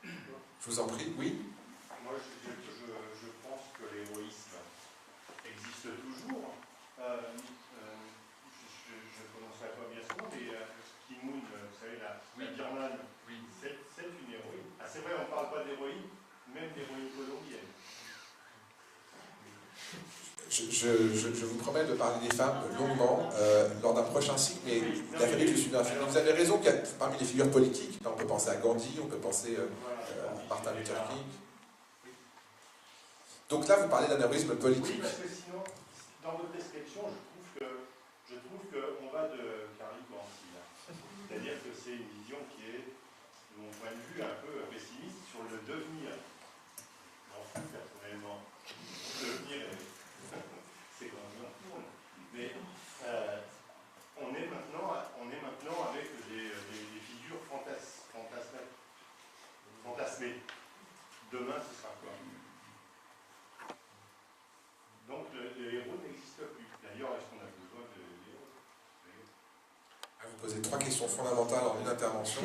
Je vous en prie, oui. Moi, je pense que l'héroïsme existe toujours. Je ne prononcerai pas bien son nom, mais Kim Moon, vous savez, la Birmane, c'est une héroïne. Ah, c'est vrai, on ne parle pas d'héroïne, même d'héroïne colombienne. Je vous promets de parler des femmes longuement lors d'un prochain cycle, mais il a fallu que je suis un film. Vous avez raison qu'il y a parmi les figures politiques, on peut penser à Gandhi, on peut penser à Martin Luther King. Donc là, vous parlez d'un héroïsme politique. Oui, parce que sinon, dans votre description, je trouve qu'on va de Carly Bansi. C'est-à-dire que c'est une vision qui est, de mon point de vue, un peu pessimiste sur le devenir. J'en fous personnellement. Le devenir, c'est quand on tourne. Mais on est maintenant avec des figures fantasmées. Demain, ce sera quoi? Donc le héros n'existe plus. D'ailleurs, est-ce qu'on a besoin de héros? Vous posez 3 questions fondamentales en une intervention.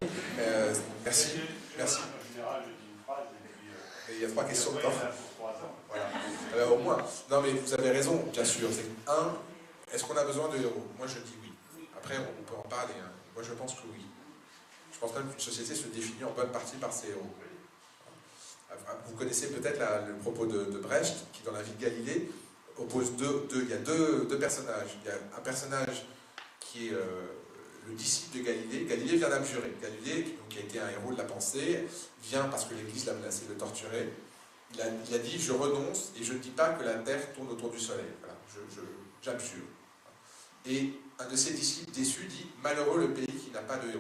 Merci. Merci. En général, je dis une phrase et puis... Et il y a 3 questions dedans. Pour 3 ans. Voilà. Au moins. Non, mais vous avez raison, bien sûr. C'est est-ce qu'on a besoin de héros? Moi, je dis oui. Après, on peut en parler. Hein. Moi, je pense que oui. Je pense même qu'une société se définit en bonne partie par ses héros. Vous connaissez peut-être le propos de Brecht, qui, dans la vie de Galilée, oppose il y a deux personnages. Il y a un personnage qui est le disciple de Galilée. Galilée vient d'abjurer. Galilée, qui a été un héros de la pensée, vient parce que l'Église l'a menacé de le torturer. Il a dit, je renonce et je ne dis pas que la Terre tourne autour du Soleil. Voilà, j'abjure. Et un de ses disciples déçus dit, malheureux le pays qui n'a pas de héros.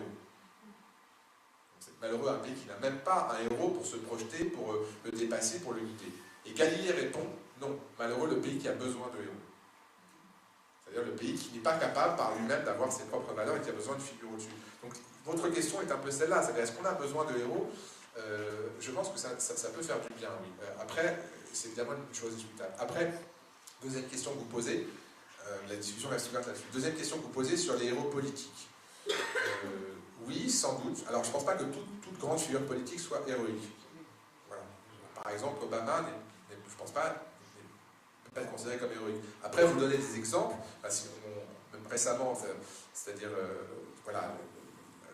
C'est malheureux un pays qui n'a même pas un héros pour se projeter, pour le dépasser, pour le guider. Et Galilée répond, non, malheureux le pays qui a besoin de héros. C'est-à-dire le pays qui n'est pas capable par lui-même d'avoir ses propres valeurs et qui a besoin de figure au-dessus. Donc votre question est un peu celle-là, c'est-à-dire est-ce qu'on a besoin de héros? Je pense que ça peut faire du bien, oui. Après, c'est évidemment une chose discutable. Après, deuxième question que vous posez, la discussion reste ouverte là-dessus. Deuxième question que vous posez sur les héros politiques. Oui, sans doute. Alors je ne pense pas que toute grande figure politique soit héroïque. Voilà. Par exemple, Obama, je ne pense pas, ne peut pas être considéré comme héroïque. Après, vous donnez des exemples, même récemment, c'est-à-dire, voilà,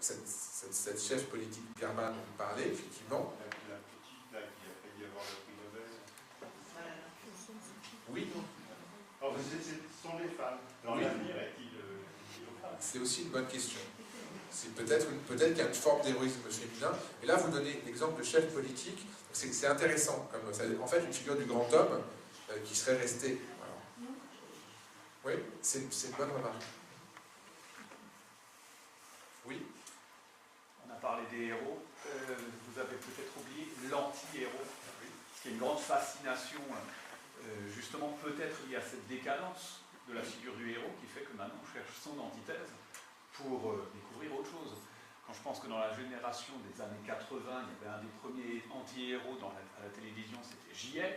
cette chef politique birmane dont vous parlez, effectivement. La petite là qui a failli avoir le prix Nobel. Oui. Alors, ce sont des femmes. Dans l'avenir, est-il aux femmes? C'est aussi une bonne question. C'est peut-être qu'il y a une forme d'héroïsme féminin. Et là, vous donnez l'exemple de chef politique. C'est intéressant. En fait, une figure du grand homme qui serait restée. Voilà. Oui, c'est une bonne remarque. Oui. On a parlé des héros. Vous avez peut-être oublié l'anti-héros. Ce qui est une grande fascination, justement peut-être liée à cette décadence de la figure du héros qui fait que maintenant on cherche son antithèse pour découvrir autre chose. Quand je pense que dans la génération des années 80, il y avait un des premiers anti-héros à la télévision, c'était JR.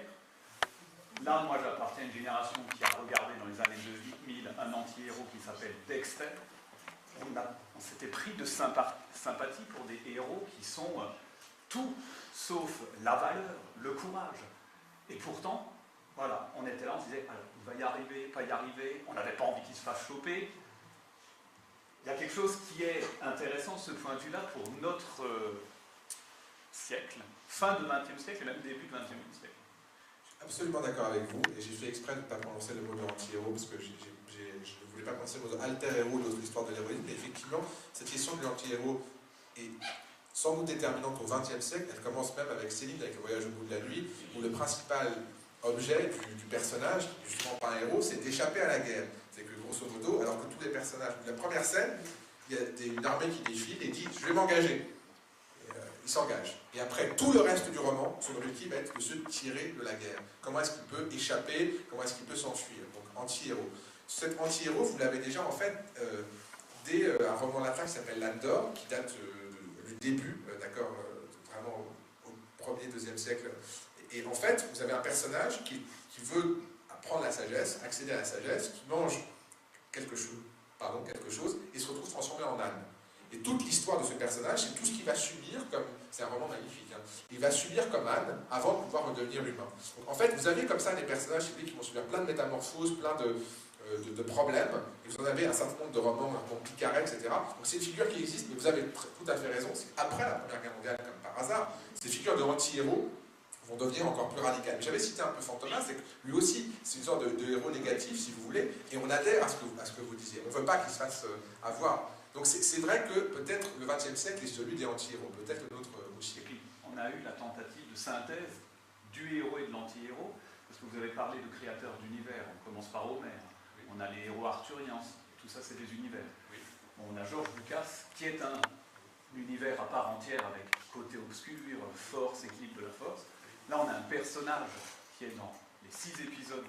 Là, moi, j'appartiens à une génération qui a regardé dans les années 2000 un anti-héros qui s'appelle Dexter. On s'était pris de sympathie pour des héros qui sont tout sauf la valeur, le courage. Et pourtant, voilà, on était là, on se disait, alors, il va y arriver, pas y arriver, on n'avait pas envie qu'il se fasse choper. Il y a quelque chose qui est intéressant, ce point de vue-là, pour notre siècle, fin du XXe siècle et même début du XXIe siècle. Absolument d'accord avec vous, et j'ai fait exprès de ne pas prononcer le mot de anti-héros, parce que je ne voulais pas prononcer le mot de alter-héros de l'autre histoire de l'héroïsme, mais effectivement, cette question de l'anti-héros est sans doute déterminante au XXe siècle. Elle commence même avec Céline, avec le voyage au bout de la nuit, où le principal objet du personnage, justement pas un héros, c'est d'échapper à la guerre. C'est que grosso modo, alors que tous les personnages, la première scène, il y a une armée qui défile et dit « je vais m'engager ». Il s'engage. Et après, tout le reste du roman, son objectif va être de se tirer de la guerre. Comment est-ce qu'il peut échapper? Comment est-ce qu'il peut s'enfuir? Donc, anti-héros. Cet anti-héros, vous l'avez déjà, en fait, dès un roman latin qui s'appelle L'Âne d'Or, qui date du début, d'accord, vraiment au 1er, 2e siècle. Et en fait, vous avez un personnage qui veut apprendre la sagesse, accéder à la sagesse, qui mange quelque chose, et se retrouve transformé en âne. Et toute l'histoire de ce personnage, c'est tout ce qu'il va subir comme... C'est un roman magnifique. Hein, il va subir comme âne avant de pouvoir redevenir humain. Donc en fait, vous avez comme ça des personnages qui vont subir plein de métamorphoses, plein de problèmes. Et vous en avez un certain nombre de romans, comme Picaret, etc. Donc c'est une figure qui existe, mais vous avez tout à fait raison. C'est après la Première Guerre mondiale, comme par hasard, ces figures de anti-héros vont devenir encore plus radicales. J'avais cité un peu Fantomas, c'est que lui aussi, c'est une sorte de héros négatif, si vous voulez, et on adhère à ce que vous disiez. On ne veut pas qu'il se fasse avoir. Donc c'est vrai que peut-être le XXe siècle est celui des anti-héros, peut-être le nôtre aussi. Et puis, on a eu la tentative de synthèse du héros et de l'anti-héros, parce que vous avez parlé de créateurs d'univers, on commence par Homère, oui. On a les héros arthuriens, tout ça c'est des univers. Oui. On a George Lucas, qui est un univers à part entière avec côté obscur, force, équilibre de la force. Là on a un personnage qui est dans les 6 épisodes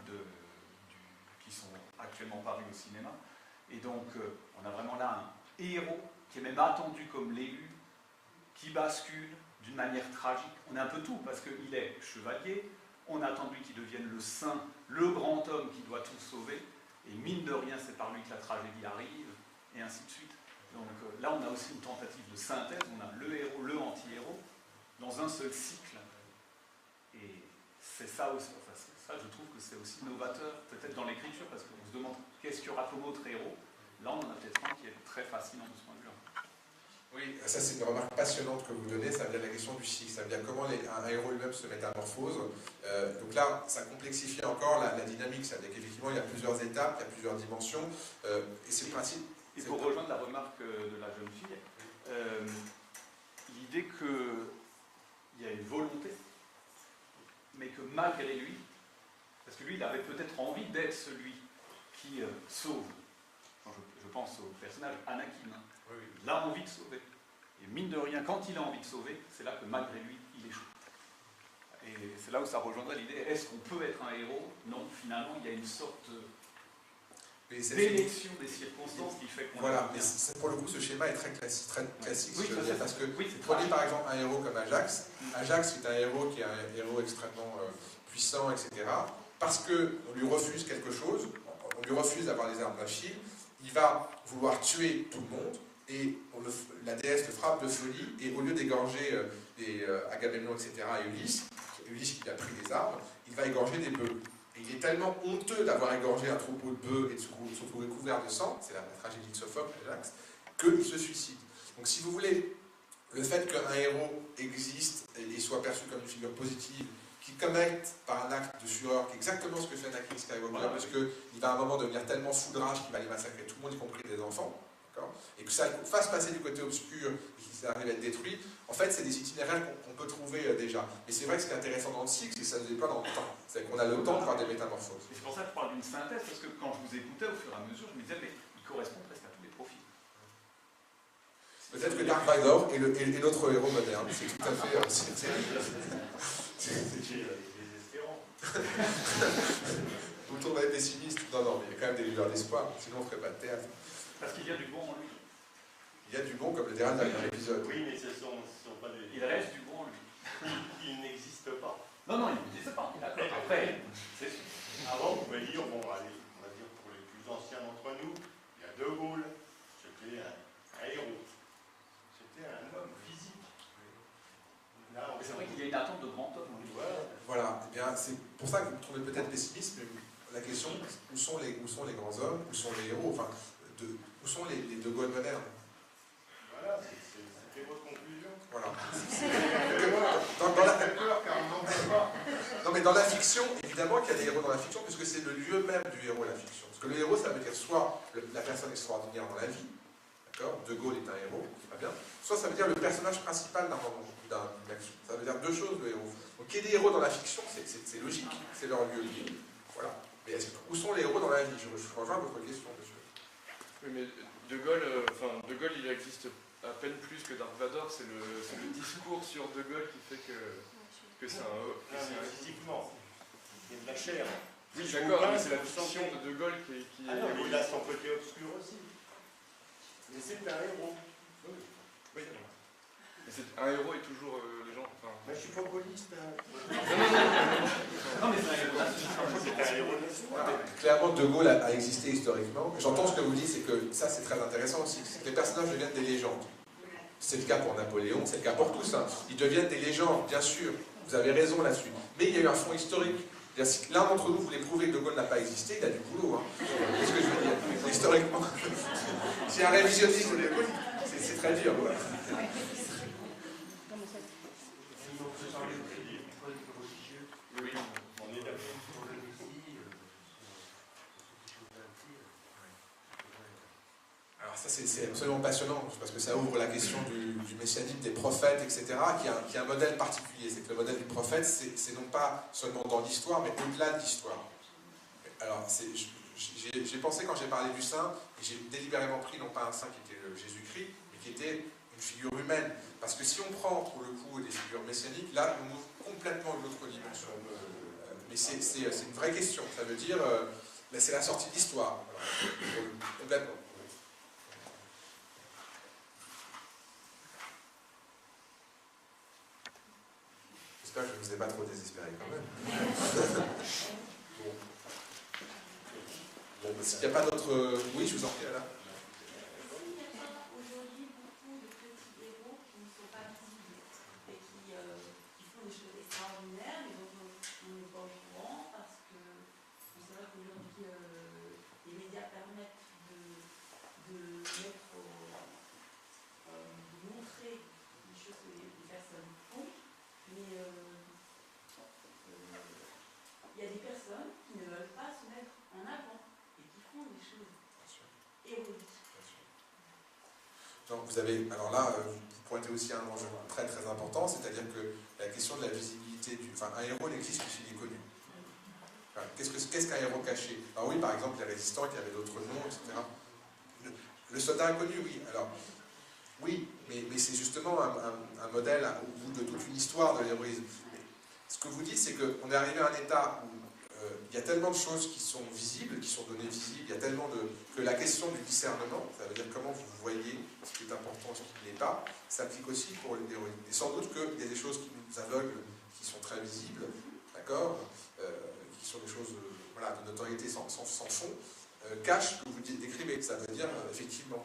qui sont actuellement parus au cinéma, et donc on a vraiment là un héros qui est même attendu comme l'élu, qui bascule d'une manière tragique. On a un peu tout, parce qu'il est chevalier, on attend de lui qu'il devienne le saint, le grand homme qui doit tout sauver, et mine de rien, c'est par lui que la tragédie arrive, et ainsi de suite. Donc là, on a aussi une tentative de synthèse, on a le héros, le anti-héros, dans un seul cycle. Et c'est ça aussi, enfin, ça, je trouve que c'est aussi novateur, peut-être dans l'écriture, parce qu'on se demande qu'est-ce qu'il y aura comme autre héros. Là, on en a peut-être un qui est très fascinant de ce point de vue-là. Oui, ça c'est une remarque passionnante que vous donnez, ça vient de la question du cycle, ça vient comment un héros lui-même se métamorphose. Donc là, ça complexifie encore la dynamique, ça veut dire qu'effectivement il y a plusieurs étapes, il y a plusieurs dimensions, et c'est le principe. Et pour rejoindre la remarque de la jeune fille, l'idée qu'il y a une volonté, mais que malgré lui, parce que lui il avait peut-être envie d'être celui qui sauve. Je pense au personnage Anakin. Oui. Il a envie de sauver. Et mine de rien, quand il a envie de sauver, c'est là que malgré lui, il échoue. Et c'est là où ça rejoindrait l'idée, est-ce qu'on peut être un héros? Non, finalement, il y a une sorte d'élection des circonstances qui fait qu'on... Voilà, mais pour le coup, ce schéma est très classique oui, parce que prenez par exemple un héros comme Ajax. Ajax est un héros qui est un héros extrêmement puissant, etc. Parce qu'on lui refuse quelque chose, on lui refuse d'avoir les armes d'Achille, il va vouloir tuer tout le monde, et la déesse le frappe de folie, et au lieu d'égorger Agamemnon, etc., et Ulysse qui lui a pris des armes, il va égorger des bœufs. Et il est tellement honteux d'avoir égorgé un troupeau de bœufs et de se retrouver couvert de sang, c'est la tragédie de Sophocle, Ajax, qu'il se suicide. Donc si vous voulez, le fait qu'un héros existe et soit perçu comme une figure positive, qui commette par un acte de fureur, qui est exactement ce que fait Anakin Skywalker, parce qu'il va à un moment devenir tellement fou de rage qu'il va aller massacrer tout le monde, y compris des enfants, et que ça le fasse passer du côté obscur et qu'il arrive à être détruit. En fait, c'est des itinéraires qu'on peut trouver déjà. Mais c'est vrai que ce qui est intéressant dans le cycle, c'est que ça se déploie dans le temps. C'est qu'on a le temps de voir des métamorphoses. Et c'est pour ça que je parle d'une synthèse, parce que quand je vous écoutais, au fur et à mesure, je me disais, mais il correspond presque à tous les profils. Peut-être que Dark Vador est notre héros moderne. C'est tout à fait... C'est désespérant. Tout le temps on va être pessimiste. Non, mais il y a quand même des lueurs d'espoir, sinon on ne ferait pas de théâtre. Parce qu'il y a du bon en lui. Il y a du bon, comme le dira le dernier épisode. Oui, mais ce sont pas des... Il reste du bon en lui. Il n'existe pas. Non, il n'existe pas. Après, c'est sûr. Avant, vous pouvez dire, bon, allez, on va dire pour les plus anciens d'entre nous, il y a De Gaulle, c'était un héros. C'était un homme physique. Là, c'est vrai qu'il y a une attente de grand homme. Voilà, eh bien, c'est pour ça que vous trouvez peut-être pessimiste, mais la question, où sont les grands hommes, où sont les héros, enfin, où sont les De Gaulle modernes? Voilà, c'était votre conclusion. Voilà. Non, mais dans la fiction, évidemment qu'il y a des héros dans la fiction, puisque c'est le lieu même du héros, la fiction. Parce que le héros, ça veut dire soit la personne extraordinaire dans la vie, d'accord, De Gaulle est un héros, très bien, soit ça veut dire le personnage principal d'un roman, d'une action. Ça veut dire deux choses, le héros. Donc qu'il y ait des héros dans la fiction, c'est logique, c'est leur lieu de vie. Voilà. Mais où sont les héros dans la vie? Je rejoins votre question, monsieur. Oui, mais De Gaulle, De Gaulle, il existe à peine plus que Dark Vador. C'est le discours sur De Gaulle qui fait que c'est un... Physiquement, il y a de la chair. Oui, d'accord, mais c'est la fiction de Gaulle qui Ah non, mais il a son côté obscur aussi. Mais c'est un héros. Oui. Mais un héros est toujours les gens... Mais je suis pas gaulliste. Non, mais c'est un héros national. C'est un héros national. Clairement, De Gaulle a existé historiquement. J'entends ce que vous dites, c'est que ça, c'est très intéressant aussi. C'est que les personnages deviennent des légendes. C'est le cas pour Napoléon, c'est le cas pour tous. Hein. Ils deviennent des légendes, bien sûr. Vous avez raison là-dessus. Mais il y a eu un fond historique. Si l'un d'entre nous voulait prouver que De Gaulle n'a pas existé, il a du boulot. Hein. C'est ce que je veux dire. Historiquement. Si un révisionniste de De Gaulle, c'est très dur. Voilà. Alors ça c'est absolument passionnant, parce que ça ouvre la question du messianisme des prophètes, etc., qui est un modèle particulier. C'est que le modèle du prophète, c'est non pas seulement dans l'histoire, mais au-delà de l'histoire. Alors j'ai pensé quand j'ai parlé du saint, et j'ai délibérément pris non pas un saint qui était Jésus-Christ, mais qui était une figure humaine. Parce que si on prend pour le coup des figures messianiques, là on ouvre complètement une autre dimension. Mais c'est une vraie question. Ça veut dire, c'est la sortie de l'histoire. Voilà. Complètement. J'espère que je ne vous ai pas trop désespéré quand même. Bon, s'il n'y a pas d'autres... Oui, je vous en prie, là. Aujourd'hui, beaucoup de petits héros qui ne sont pas visibles et qui font des choses extraordinaires, mais dont on n'est pas au courant parce que c'est vrai qu'aujourd'hui, les médias permettent de montrer les choses que les personnes font, mais il y a des personnes qui ne veulent pas se mettre en avant et qui font des choses héroïques. Donc vous avez, alors là, vous pointez aussi un enjeu très très important, c'est-à-dire que la question de la visibilité un héros n'existe que s'il est connu. Enfin, qu'est-ce qu'un héros caché? Alors oui, par exemple, les résistants qui avaient d'autres noms, etc. Le soldat inconnu, oui. Alors, oui, mais c'est justement un modèle au bout de toute une histoire de l'héroïsme. Ce que vous dites, c'est qu'on est arrivé à un état où il y a tellement de choses qui sont visibles, qui sont données visibles, il y a tellement que la question du discernement, ça veut dire comment vous voyez ce qui est important et ce qui ne l'est pas, s'applique aussi pour l'héroïsme. Et sans doute qu'il y a des choses qui nous aveuglent, qui sont très visibles, d'accord, qui sont des choses de notoriété sans fond, cachent ce que vous décrivez. Ça veut dire, effectivement...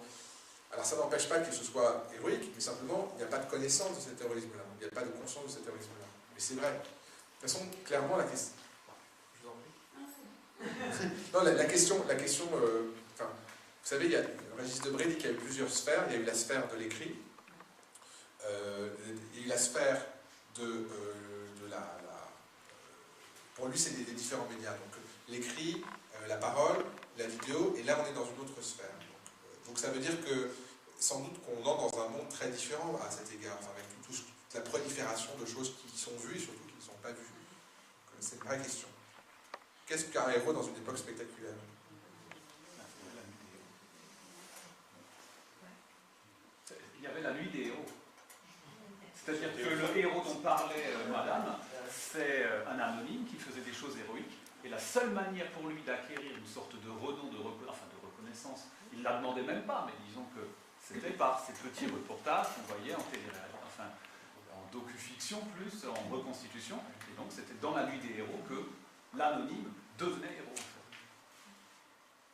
Alors ça n'empêche pas que ce soit héroïque, mais simplement, il n'y a pas de connaissance de cet héroïsme-là, il n'y a pas de conscience de cet héroïsme-là. Mais c'est vrai. De toute façon, clairement, la question... Je vous en prie. Non, la question vous savez, il y a Régis Debray dit qu'il y a eu plusieurs sphères. Il y a eu la sphère de l'écrit, il y a eu la sphère de pour lui, c'est des différents médias. Donc l'écrit, la parole, la vidéo, et là, on est dans une autre sphère. Donc ça veut dire que, sans doute qu'on entre dans un monde très différent à cet égard, avec toute la prolifération de choses qui sont vues et surtout qui ne sont pas vues. C'est une vraie question. Qu'est-ce qu'un héros dans une époque spectaculaire? Il y avait la nuit des héros. C'est-à-dire que le héros dont parlait madame, c'est un anonyme qui faisait des choses héroïques, et la seule manière pour lui d'acquérir une sorte de renom, de reconnaissance, il ne la demandait même pas, mais disons que c'était par ces petits reportages qu'on voyait en en docu-fiction plus, en reconstitution, et donc c'était dans la nuit des héros que l'anonyme devenait héros.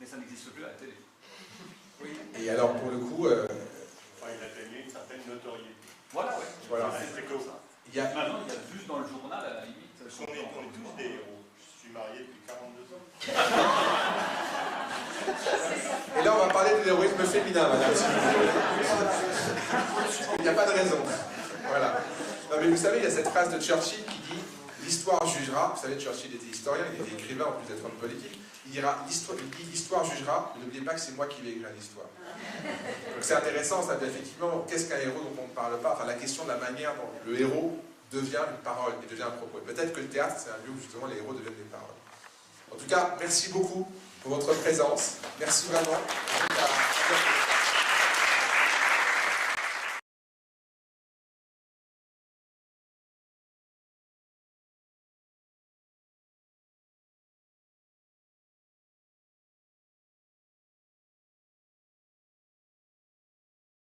Mais ça n'existe plus à la télé. Oui. Et alors pour le coup... il atteignait une certaine notoriété. Voilà, ouais. Voilà. C'est comme ça. Maintenant, il y a juste dans le journal, à la limite. On est tous des héros. Je suis marié depuis 42 ans. Et là, on va parler de l'héroïsme féminin, madame. Il n'y a pas de raison. Voilà. Non, mais vous savez, il y a cette phrase de Churchill qui dit « L'histoire jugera ». Vous savez, Churchill était historien, il était écrivain en plus d'être homme politique. il dit l'histoire jugera, mais n'oubliez pas que c'est moi qui vais écrire l'histoire. Donc c'est intéressant, ça, effectivement, qu'est-ce qu'un héros dont on ne parle pas? Enfin, la question de la manière dont le héros devient une parole et devient un propos. Et peut-être que le théâtre, c'est un lieu où justement les héros deviennent des paroles. En tout cas, merci beaucoup pour votre présence. Merci vraiment.